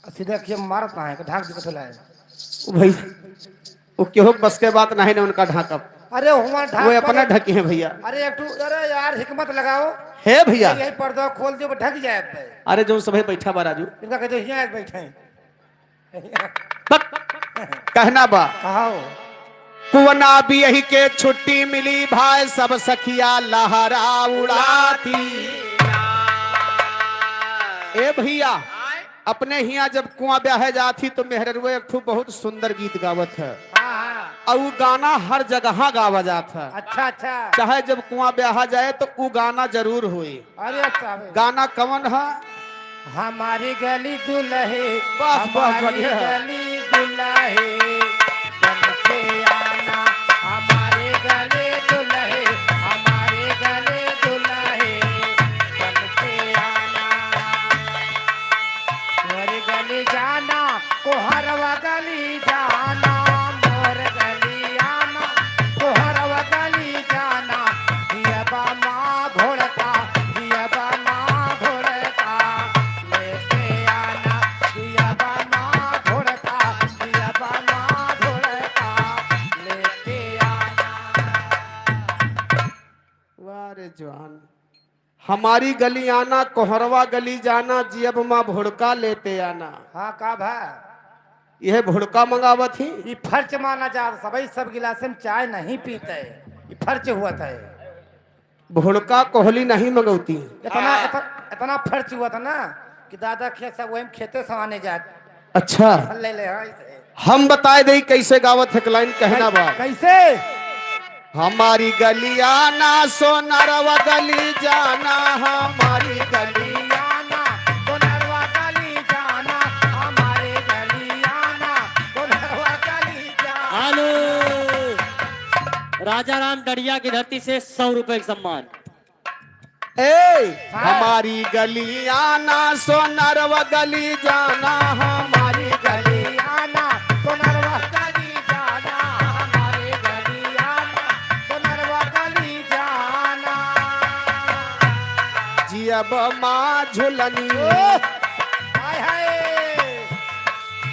सीधे अखिए मारत ना है कि ढाक दे तो लाए। भाई वो क्यों बस के बात नहीं ना उनका ढाकब, अरे हुआ ढाक वो अपना ढकी है भैया। अरे एक अरे यार हिकमत लगाओ। है भैया यही पर्दा खोल दियो ढक जाए पे। अरे जो सब बैठा बा राजू इनका कहते यहाँ एक बैठे हैं। बक कहना बा। कहा हो? कुवना भी यही के छुट्टी मिली भाई सब सखिया लहरा उड़ाती। ए भैया अपने हिया जब कुआं ब्याहे जाती तो मेहररुए एक ठू बहुत सुंदर गीत गावत है हाँ हाँ और वो गाना हर जगह गावा जात है। अच्छा अच्छा। चाहे जब कुआं ब्याहा जाए तो वो गाना जरूर हुई। अरे अच्छा बे। गाना कवन है? हमारी गली दुल्हे बस, हमारी बढ़िया है। गली दुल्हे बन के आना हमारे गले दुल्हे हमारे गले दुल्हे बन के आना। मोर गली जाना कोहरवा गली जाना मोर गली आना कोहरवा गली जाना। दियबा माँ घोड़ता दियबा माँ घोड़ता लेके आना दियबा माँ घोड़ता दियबा माँ घोड़ता लेके आना। वाह रे जवान। हमारी गली आना कोहरवा गली जाना जियब माँ भुड़का लेते आना। हाँ का भा यह भुड़का मंगावत थी। ये फर्ज माना जा सभी सब गिलास में चाय नहीं पीते, ये फर्ज हुआ था। भुड़का कोहली नहीं मंगौती। इतना फर्ज हुआ था ना कि दादा खेत सब वही खेते समाने जाते। अच्छा ले ले हाँ, इसे। हम बताए दे कैसे गावत है लाइन कहना बा। कैसे? हमारी गलिया ना सोनरवा गली जाना, हमारी गलिया गलियाना सोनरवा गली जाना, हमारे गलियाना सोनरवा गली जाना। आलू राजा राम गढ़िया की धरती से 100 रुपए का सम्मान। ए हमारी गलिया ना सोनरवा गली जाना, हमारी गलियाना सोनरवा गली जाना, हमारे गलियाना सोनरवा गली जाना। जियब माँ झुलनी, हाय हाय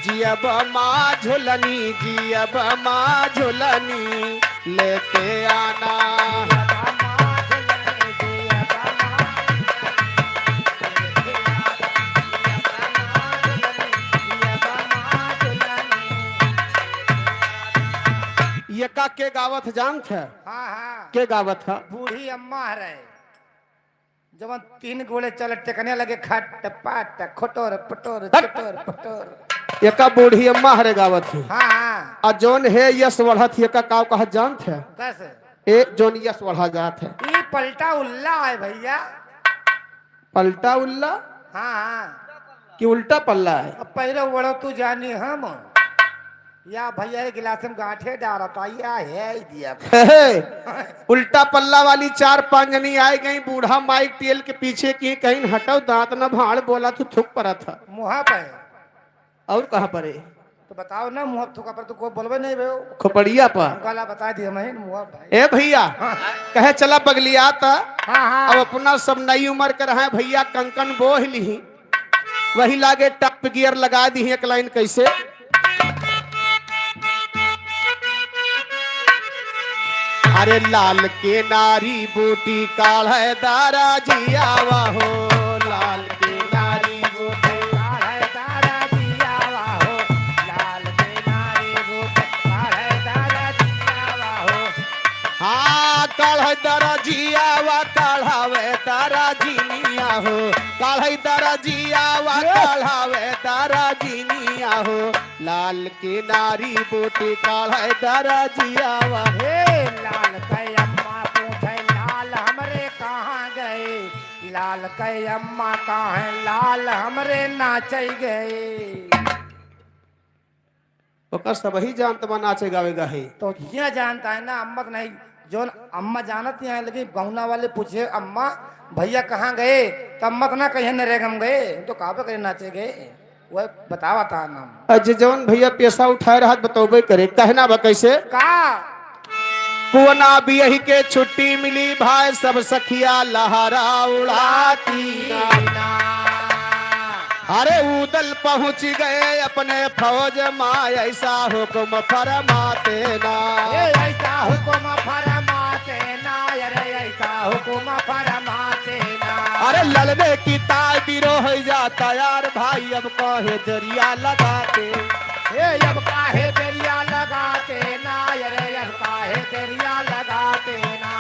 जियब माँ झुलनी, जियब माँ झुलनी लेते आना। ये का के गावत जानत है? हाँ हाँ के गावत है? बूढ़ी अम्मा रहे जब 3 गोले चल टेकने लगे खट पाट खोटोर पटोर चटोर पटोर। ये का बूढ़ी अम्मा हरे गावत है। हाँ हाँ आ जोन है यश बढ़त ये का काव कहा जानत है? कैसे? ए जोन यश बढ़ा जात है। ये पलटा उल्ला है भैया। पलटा उल्ला हाँ हाँ कि उल्टा पल्ला है? अब पहले उड़ो तू जानी हम या भैया एक गिलास में गांठे डालता या है ही दिया। उल्टा पल्ला वाली 4-5 जनी आई गई। बूढ़ा माइक तेल के पीछे की कहीं हटो दांत न भाड़ बोला तू थुक पड़ा था। मुहा पे और कहाँ पर है? तो बताओ ना मुहा थुका पर तो कोई बोलबे नहीं भैया। खोपड़िया पर। गला बता दिया मैं मुहा पे। ए भैया कहे चला बगलिया था। हाँ हाँ अब अपना सब नई उम्र कर रहे भैया कंकन बोह ली वही लागे टप गियर लगा दी एक लाइन कैसे। अरे लाल के नारी बूटी काढ़े दारा जियावा हो, लाल के नारी बूटी काढ़े दारा जियावा हो, लाल के नारी बूटी काढ़े दारा जियावा हो। हाँ काढ़े दारा जियावा काढ़ावे दारा जिनिया हो, काढ़े दारा जियावा काढ़ावे दारा जिनिया हो, लाल के नारी बूटी काढ़े दारा जियावा। हे लाल के अम्मा पूछे लाल हमरे कहाँ गए, लाल के अम्मा कहाँ है लाल हमरे नाचे गए। ओकर सब ही जानत बा नाचे गावेगा है। तो ये जानता है ना अम्मा नहीं जो अम्मा जानत नहीं है लेकिन बहुना वाले पूछे अम्मा भैया कहाँ गए तो अम्मा ना कहीं नरेगम गए तो कहाँ पे कहीं नाचे गए वह बतावा था नाम। अजय जवन भैया पैसा उठाए रहा बतौबे करे कहना बा कैसे। का पुअना बियही के छुट्टी मिली भाई सब सखिया लहरा उड़ाती। अरे उदल पहुंच गए अपने फौज माँ ऐसा हुक्म फरमाते ना, ऐसा हुक्म फरमाते ना, अरे ऐसा हुक्म फरमाते ना। अरे ललने की तार बिरो हो जाता यार भाई अब कहे दरिया लगाते। अब काहे दरिया लगाते ना, अरे अब काहे दरिया लगाते ना।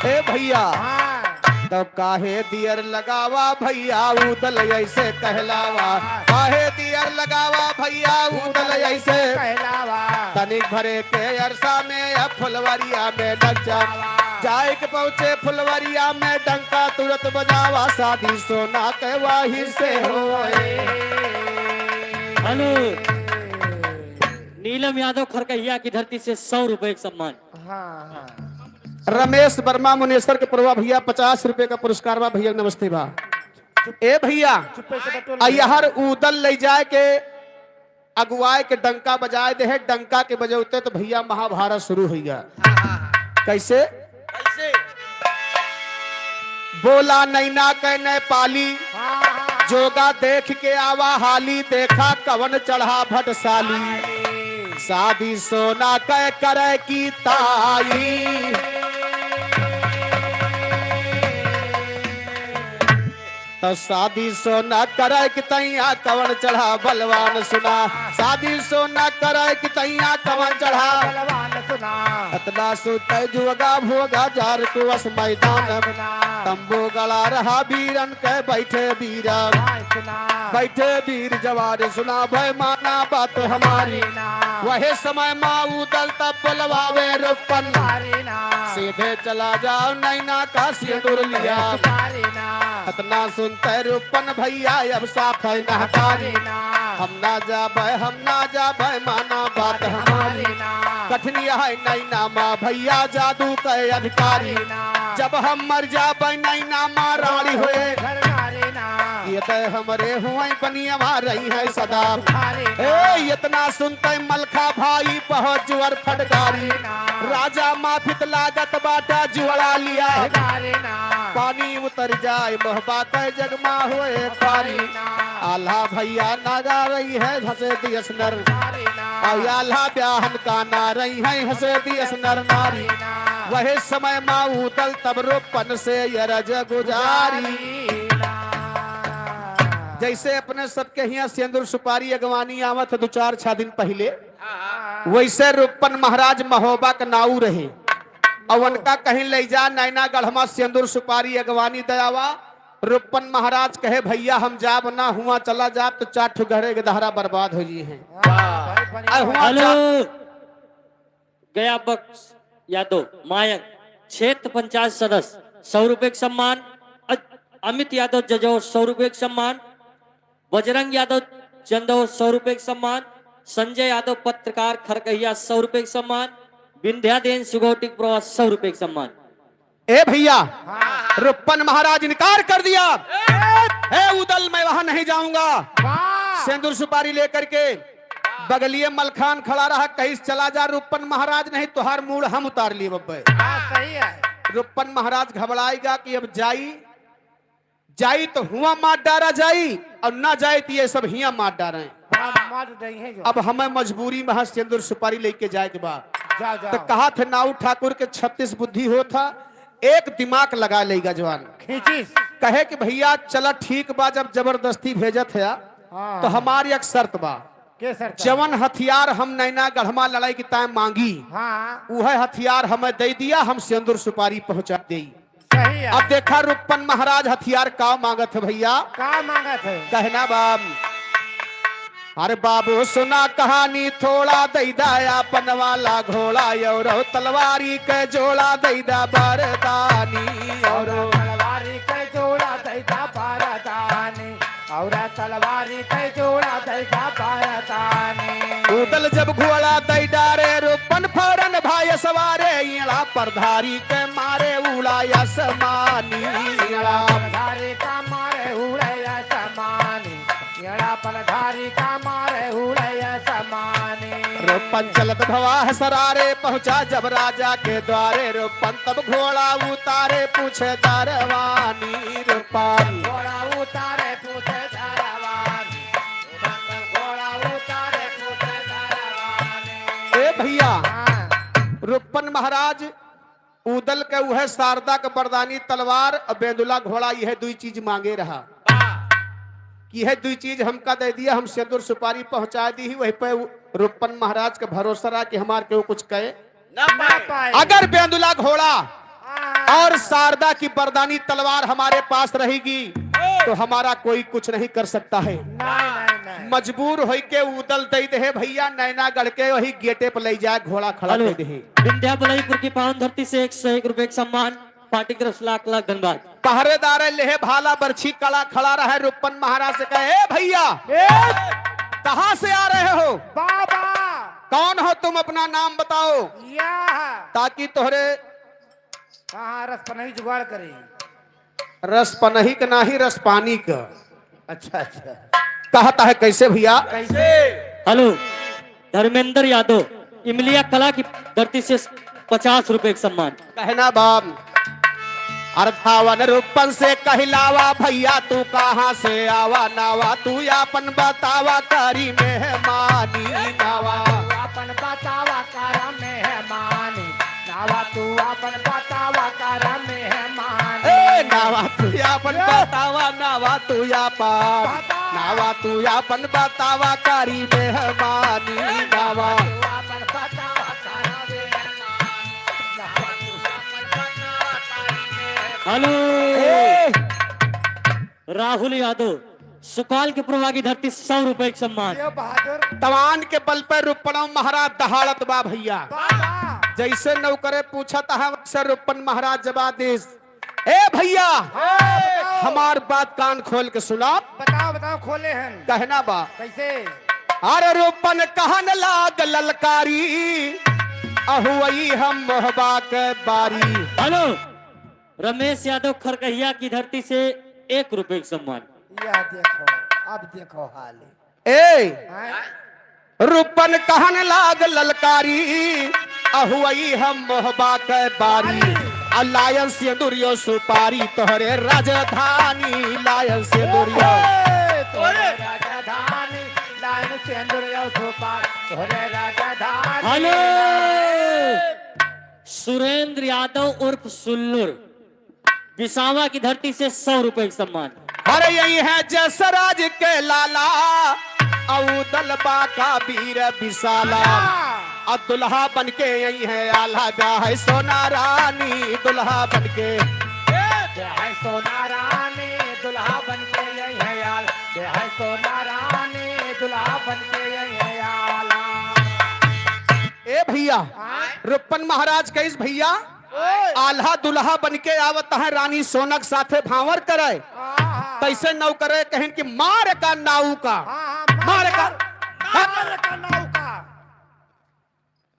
ए भैया हाँ तब काहे दियर लगावा भैया उदल ऐसे कहलावा, काहे दियर लगावा भैया उदल ऐसे कहलावा। तनिक भरे के अरसा में या फुलवरिया में डंका जाए के पहुंचे फुलवरिया में डंका तुरंत बजावा शादी सोना के वाही से होए। हेलो नीलम यादव खरकहिया की धरती से 100 रुपए का सम्मान। हाँ हाँ रमेश वर्मा मुनेश्वर के प्रभा भैया 50 रुपए का पुरस्कार बा भैया नमस्ते बा। ए भैया चुप्पे से बटोल अयहर उदल ले जाए के अगुआए के डंका बजाए दे है डंका के बजौते तो भैया महाभारत शुरू हो गया। कैसे कैसे? बोला नैना के नेपाली हाँ हाँ जोगा देख के आवा हाली देखा कवन चढ़ा भटसाली शादी सोना कह करे की ताई। तो शादी सोना करे कि तैया कवन चढ़ा बलवान सुना, शादी सोना करे कि तैया कवन चढ़ा बलवान सुना अतला सुते जुगा भोगा जार कुवस मैदान सुना तंबू गड़ा रहा वीरन के बैठे वीरन सुना बैठे वीर जवान सुना भय माना बात हमारी ना वही समय माँ उदल तब बुलवावे रूपन ना सीधे चला जाओ नैना का सिंदूर लिया ना इतना सुनते रूपन भैया अब साफ है नहकारी ना हम ना जाबे माना बात हमारी ना कठिन है नैना माँ भैया जादू के अधिकारी जब हम मर जाबे नैना माँ रानी हुए घरवारी ना ये तो हमरे हुए बनिया रही है सदा घरवारी ए इतना सुनते मलखा भाई पहुंच जुअर फटकारी राजा माफित लागत बाटा जुअड़ा लिया ना पानी उतर जाए मोहबात जगमा हुए पारी आल्हा भैया नागा रही है हंसे दियस नर आल्हा ब्याहन का ना रही है हंसे दियस नर नारी वही समय माँ उतल तब रोपन से यरज गुजारी जैसे अपने सबके यहाँ सिंदूर सुपारी अगवानी आवत 2-4 दिन पहले वैसे रूपन महाराज महोबा का नाऊ रहे और उनका कहीं ले जा नैना गढ़मा सिंदूर सुपारी अगवानी दयावा रूपन महाराज कहे भैया हम जाब ना हुआ चला जा तो 4 घरे के दहरा बर्बाद हो जी हैं हेलो गया बक्स यादव मायंक क्षेत्र पंचायत सदस्य 100 रुपए का सम्मान, अमित यादव जजौर 100 रुपए का सम्मान, बजरंग यादव चंदौर 100 रुपए का सम्मान, संजय यादव पत्रकार खरकहिया 100 रुपए का सम्मान, विंध्यादेन सुगौटी प्रवास 100 रुपए का सम्मान। ए भैया रूपन महाराज इनकार कर दिया ए उदल मैं वहां नहीं जाऊंगा सिंदूर सुपारी लेकर के बगलिए मलखान खड़ा रहा कहीं चला जा रूपन महाराज नहीं तुहार मूड हम उतार लिए बब्बे सही है रूपन महाराज घबराएगा कि अब जाई तो हुआ मार डारा जाई और ना जाए तो ये सब हिया मार डारे अब हमें मजबूरी में सिंदूर सुपारी लेके जाए के बाद जाओ तो कहा थे नाऊ ठाकुर के 36 बुद्धि हो था एक दिमाग लगा लेगा जवान खींचिस कहे कि भैया चला ठीक बा जब जबरदस्ती भेजत है तो हमारी एक शर्त बा के सर जवन हथियार हम नैना गढ़मा लड़ाई की टाइम मांगी हाँ वह हथियार हमें दे दिया हम सिंदूर सुपारी पहुंचा दे सही है अब देखा रूपन महाराज हथियार का मांगत है भैया का मांगा थे कहना बाब अरे बाबू सुना कहानी थोड़ा दैदा अपन वाला घोड़ा और तलवारी के जोड़ा दैदा बरदानी और तलवारी के जोड़ा दैदा पारदानी और तलवारी के जोड़ा दैदा पारदानी उदल जब घोड़ा दैदा रे रूपन फौरन भाई सवारे इड़ा परधारी के मारे उड़ाया समानी पलधारी का मारे उड़ैया समानी येड़ा पलधारी का मारे उड़ैया समानी रूपन चलत भवा सरारे पहुंचा जब राजा के द्वारे रूपन तब घोड़ा उतारे पूछे दरवानी रूपन घोड़ा उतारे पूछे दरवानी घोड़ा उतारे पूछे दरवानी ए भैया हाँ रूपन महाराज उदल के वह शारदा के बरदानी तलवार और बेंदुला घोड़ा यह 2 चीज मांगे रहा कि यह 2 चीज हमका दे दिया हम सिंदूर सुपारी पहुंचा दी ही वही पे रूपन महाराज का भरोसा रहा कि हमारे केहू कुछ कहे ना पाए अगर बेंदुला घोड़ा हाँ। और शारदा की बरदानी तलवार हमारे पास रहेगी तो हमारा कोई कुछ नहीं कर सकता है नहीं मजबूर हो के उदल दे दे भैया नैनागढ़ के वही गेटे पर ले जाए घोड़ा खड़ा हेलो दे दे विंध्या बलईपुर की पावन धरती से 101 रुपए का सम्मान, पार्टी की तरफ से लाख लाख धन्यवाद। पहरेदार लेहे भाला बरछी कला खड़ा रहे रूपन महाराज से कहे ए भैया कहाँ से आ रहे हो बाबा कौन हो तुम अपना नाम बताओ या ताकि तोहरे कहाँ रस पर नहीं जुगाड़ करी रस पनही का नाही रस पानी का अच्छा अच्छा कहता है कैसे भैया कैसे हेलो धर्मेंद्र यादव इमलिया कला की धरती से 50 रुपए का सम्मान। कहना बाम अर्थावन रूपन से कहलावा भैया तू कहाँ से आवा नावा तू अपन बतावा करी मेहमानी नावा अपन बतावा कर मेहमानी नावा तू अपन बतावा कर मेहमानी ए नावा तू अपन बतावा ना नावा तू या पान नावा तू या पन बतावा कारी मेहमानी नावा हेलो ए, राहुल यादव सुकाल के प्रभा की धरती 100 रुपए का सम्मान। ये बहादुर तवान के बल पर रुपना महाराज दहाड़त बा भैया बाबा जैसे नौकरे पूछत है वैसे रुपन महाराज जवाब देस। ए भैया हमार बात कान खोल के सुना बताओ बताओ खोले हैं कहना बा कैसे अरे रूपन कहन लाग ललकारी अहुई हम मोहबा के बारी। हेलो रमेश यादव खरकहिया की धरती से 1 रुपए का सम्मान। या देखो अब देखो हाल ए हैं? रूपन कहन लाग ललकारी अहुई हम मोहबा के बारी। लायन से दुरियो सुपारी तोहरे राजधानी लायन से दुरियो तोरे राजधानी लाइन चंद्र तोरे राजधानी। हेलो सुरेंद्र यादव उर्फ सुल्लुर बिसावा की धरती से 100 रुपए का सम्मान। अरे यही है जसराज के लाला औदल बाका वीर विशाला अब दुल्हा बन के यही है आला गा है सोना रानी दुल्हा बन के है सोना रानी दुल्हा बन के यही है यार है सोना रानी दुल्हा बन के यही है याला। ए भैया रुपन महाराज कैस भैया आल्हा दुल्हा बन के आवत है रानी सोनक साथे भावर करे कैसे नौ करे कहें कि मार का नाऊ का मार का नौका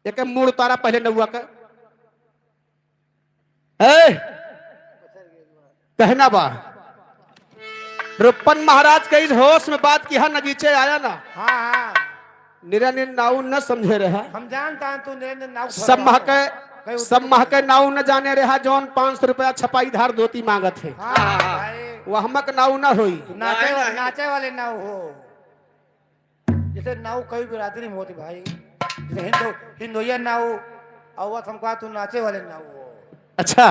एक मूड तारा पहले नौआ का ए कहना बा रुपन महाराज कई होश में बात किया नगीचे आया ना हाँ निरन नाऊ न समझे रहा हम जानता हैं तू ने नाव सब मह के नाऊ न जाने रहा जौन 500 रुपया छपाई धार धोती मांगत है वह हमक नाऊ न हुई नाचे वाले नाव हो जैसे नाव कई बिरादरी में होती भाई जैसे हिंदुया नाव अवत हमको तू नाचे वाले नाव हो। अच्छा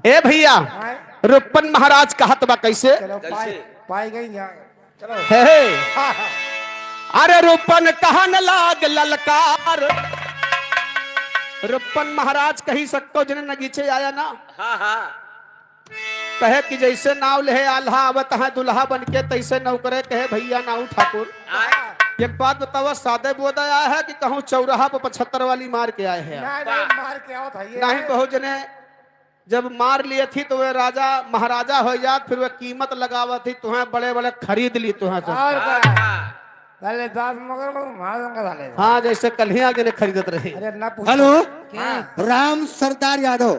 ए भैया हाँ? रुपन महाराज कहत बा कैसे चलो पाई गई यहाँ चलो हे हे। अरे रुपन कहन लाग ललकार रुपन महाराज कही सको जने नगीचे आया ना कहे कि जैसे नाव ले आल्हा आवत है दुल्हा बन के तैसे नौकरे कहे भैया नाऊ ठाकुर एक बात बताओ सादे बोदा आया है कि कहूँ चौराहा पर 75 वाली मार के आए हैं नहीं मार के आओ था ये नहीं बहुत जने जब मार लिए थी तो वे राजा महाराजा हो जात फिर वे कीमत लगावा थी तुम्हें बड़े बड़े खरीद ली तुम्हें तो और पहले दास मगर मार दूंगा साले हाँ जैसे कल्हिया के खरीदत रहे अरे ना पूछ हेलो हाँ। राम सरदार यादव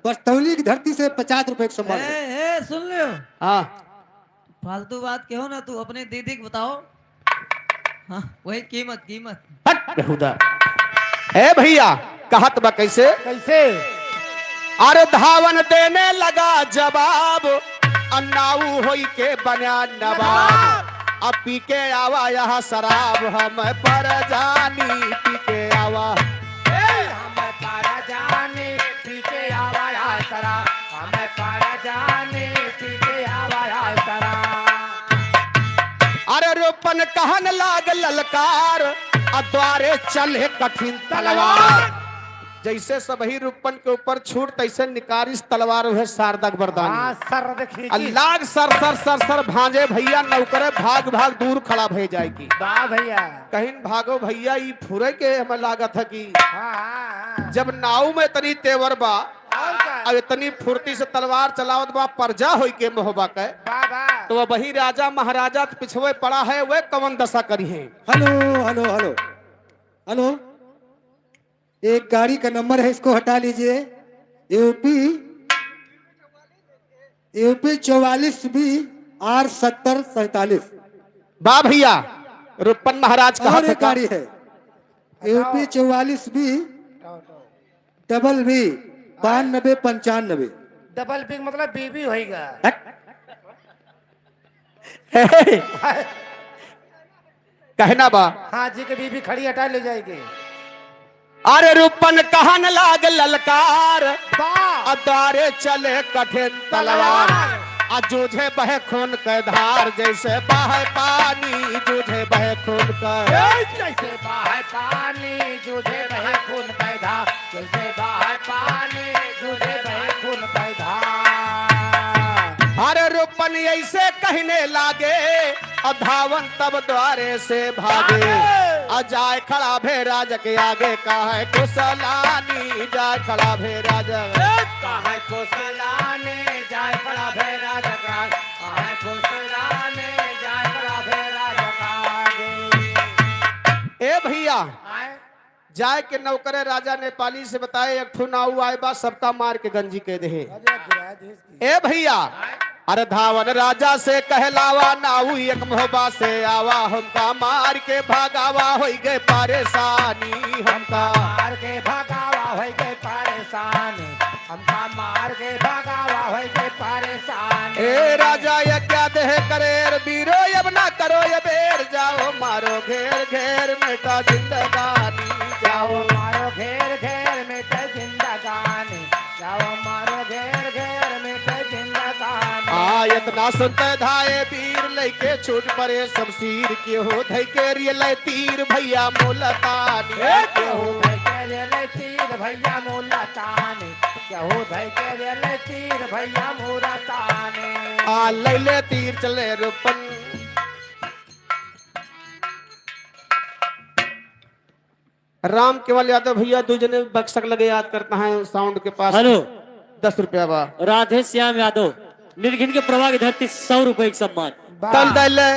बस्तौली की धरती से 50 रुपए का सम्मान। ए, सुन लियो हाँ फालतू बात क्यों ना तू अपने दीदी को बताओ। हाँ वही कीमत कीमत हट बेहुदा ए भैया कहत बा कैसे कैसे अरे धावन देने लगा जवाब अन्नाऊ होई के बना नवाब अब पी के आवा यहाँ शराब हम पर जानी पी के आवा हमें पारा जाने पीछे आवाया करा हमें पारा जाने पीछे आवाया करा। अरे रोपन कहन लाग ललकार द्वारे चले कठिन तलवार जैसे सबही रूपन के ऊपर छूट तैसे निकारिस तलवार है शारदक बरदानी सर देखी अल्लाह सर सर सर सर भांजे भैया नौकरे भाग भाग दूर खड़ा भे जाएगी वाह भैया कहीं भागो भैया ई फुरे के हमें लागत है कि हाँ जब नाव में तनी तेवर बा और क्या अब इतनी फुर्ती से तलवार चलावत बा परजा होई के मोहबा के वाह वाह तो वही राजा महाराजा पिछवे पड़ा है वे कवन दशा करी है। हेलो हेलो हेलो हेलो एक गाड़ी का नंबर है इसको हटा लीजिए यूपी 44B R7047 बा भैया रुपन महाराज का और एक गाड़ी है UP 44B BB 9295। Double big मतलब बीबी होएगा कहना बा हाँ जी के बीबी खड़ी हटा ले जाएगी। अरे रूपन कहन लाग ललकार वाह अदारे चले कठिन तलवार आ जूझे बहे खून के धार जैसे बहे पानी जूझे बहे खून के जैसे बाहर पानी जूझे बहे खून पैदा जैसे बाहर पानी जूझे बहे खून पैदा अरे रूपन ऐसे कहने लागे अधावन तब द्वारे से भागे अजाय खड़ा भे राज के आगे का है कुशलानी जाय खड़ा भे राज काहे कुशलाने जाय बड़ा भेरा जगा काहे कुशलाने जाय बड़ा भेरा जगा ए भैया आए जाय के नौकरे राजा नेपाली से बताए एक ठू नाऊ आए बा सबका मार के गंजी के दे ए भैया अरे धावन राजा से कहलावा नाऊ एक मोहबा से आवा हमका मार के भागावा हो गए परेशानी हमका मार के भगावा होई के परेशानी हमका मार के भगावा होई के परेशानी ए राजा ये क्या देह करेर बीरो अब ना करो ये बेर जाओ मारो घेर घेर मिटा जिंदगानी जाओ मारो घेर घेर में ते जिंदगानी जाओ मारो घेर घेर में ते जिंदगानी इतना सुनते धाये वीर लेके छूट परे शमशीर के हो धई के रियल तीर भैया मोलतानी के हो तीर भैया मोला ताने केहू धई के रेले तीर भैया मोरा ताने आ लैले तीर चले रूपन राम केवल यादव भैया दो जने बक्सक लगे याद करता है साउंड के पास हेलो 10 रुपया बा राधे श्याम यादव निर्घिन के प्रवाह की धरती 100 रुपए एक सम्मान तल दले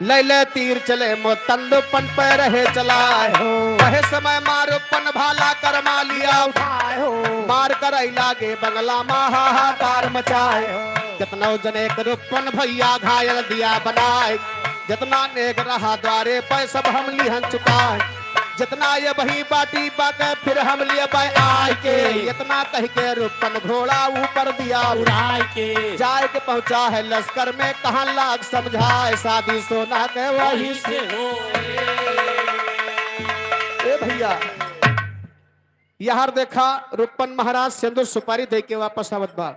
लैले तीर चले मो तंदुपन पे रहे चलाए हो वहे समय मारुपन भाला करमा लिया उठाए हो मार कर लागे बंगला हाहाकार मचाए कितना जने एक रूपन भैया घायल दिया बनाए जितना नेक रहा द्वारे पे सब हम लिहन चुकाए जितना ये बही बाटी बाके फिर हम लिए बाय आय के इतना कह के रूपन घोड़ा ऊपर दिया उड़ाई के जाए के पहुंचा है लश्कर में कहां लाग समझाए शादी सोना के वही से हो ए भैया यहाँ देखा रूपन महाराज सिंदूर सुपारी दे के वापस आवत बा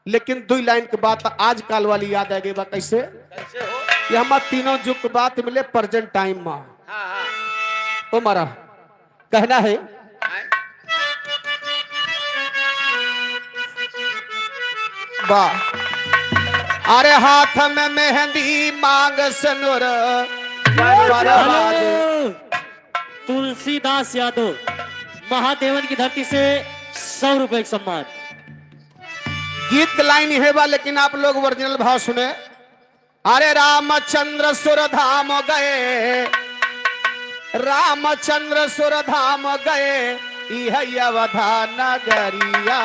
लेकिन 2 लाइन के बात आज काल वाली याद आ गई बा कैसे ये हमार तीनों युग के बात मिले प्रेजेंट टाइम में ओ मारा कहना है वाह अरे हाथ में मेहंदी मांग सनुर हेलो तुलसीदास यादव महादेवन की धरती से 100 रुपए एक सम्मान गीत लाइन है बा लेकिन आप लोग ओरिजिनल भाव सुने अरे रामचंद्र सुरधाम गए रामचंद्र सुरधाम गए यह अवधा नगरिया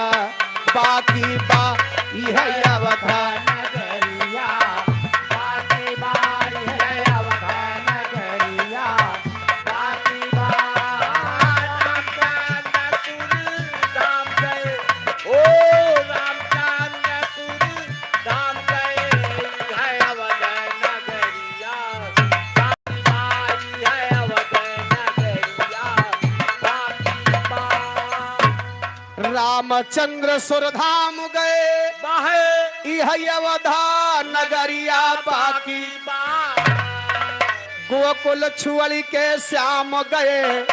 बाकी बा यह अवधा नगरिया बाकी बारी है अवधान नगरिया बाकी रामचंद्र सूरी धाम गए ओ रामचंद्र सूरी धाम गए है अवधान नगरिया बाकी बारी है अवधान नगरिया बाकी बा रामचंद्र सुरधाम गए यह अवधा नगरिया बाकी गोकुल छुअली के श्याम गए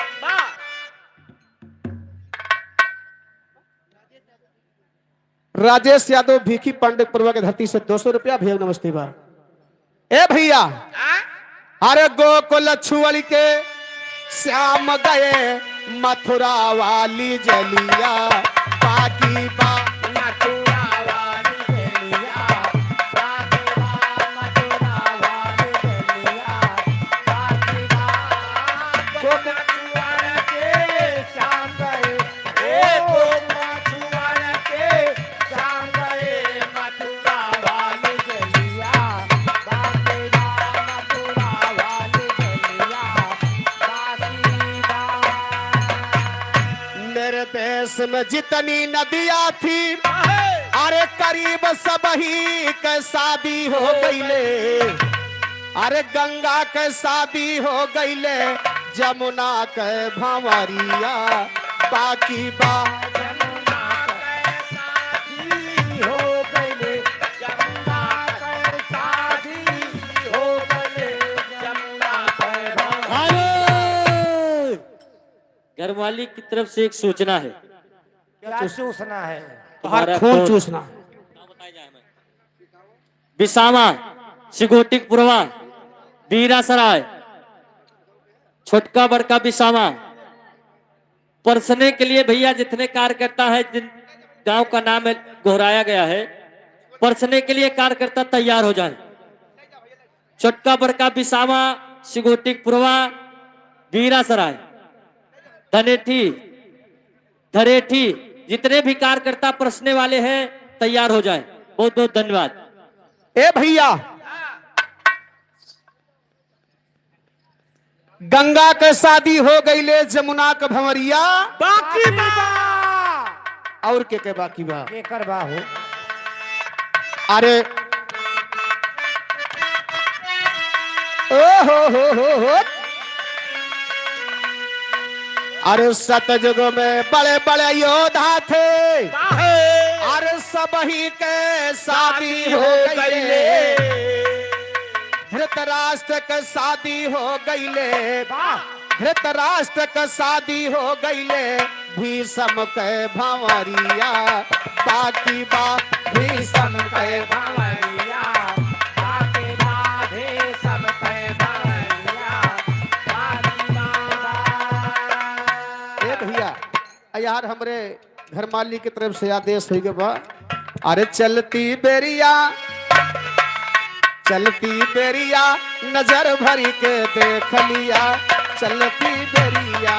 राजेश यादव भीखी पांडे पूर्वा के धरती से 200 रुपया भैया नमस्ते बा ए भैया अरे गोकुल छुअली के श्याम गए मथुरा वाली जलिया बाकी बा मथुरा वाली गलिया बाकी बा मथुरा वाली गलिया बाकी बा मथुरा के शाम गए ओ मथुरा के शाम गए मथुरा वाली गलिया बाकी बा मथुरा वाली गलिया बाकी बा मेरे देश में जितनी नदियां थी अरे करीब सब ही के शादी हो गईले अरे गंगा के शादी हो गईले जमुना के भंवरिया बाकी बा जमुना के साथी हो गईले जमुना मालिक की तरफ से एक सूचना है। क्या चूसना है? तुम्हारा खून खून। चूसना। बिसामा, सिगोटिक पुरवा, बीरा सराय, छोटका बड़का बिसामा, परसने के लिए भैया जितने कार्यकर्ता है, जिन गांव का नाम है दोहराया गया है, परसने के लिए कार्यकर्ता तैयार हो जाए। छोटका बड़का बिसामा, सिगोटिक पुरवा, बीरा सराय, धनेठी, धरेठी, जितने भी कार्यकर्ता परसने वाले हैं तैयार हो जाए। बहुत बहुत धन्यवाद। ए भैया, गंगा के शादी हो गई ले, जमुना के भंवरिया बाकी बा और के बाकी बा। के करवा हो। अरे ओ हो। अरे सतयुग में बड़े बड़े योद्धा थे, अरे सब ही के शादी हो गई ले। धृतराष्ट्र के शादी हो गई ले, धृतराष्ट्र के शादी हो गई ले। भीष्म के भंवरिया बाकी बा, भीष्म के भंवरिया बाकी बा, भीष्म के भंवरिया बाकी बा। ए भैया, यार हमरे घर मालिक की तरफ से आदेश हो गया बा। अरे चलती बेरिया नजर भरी के देख लिया, चलती बेरिया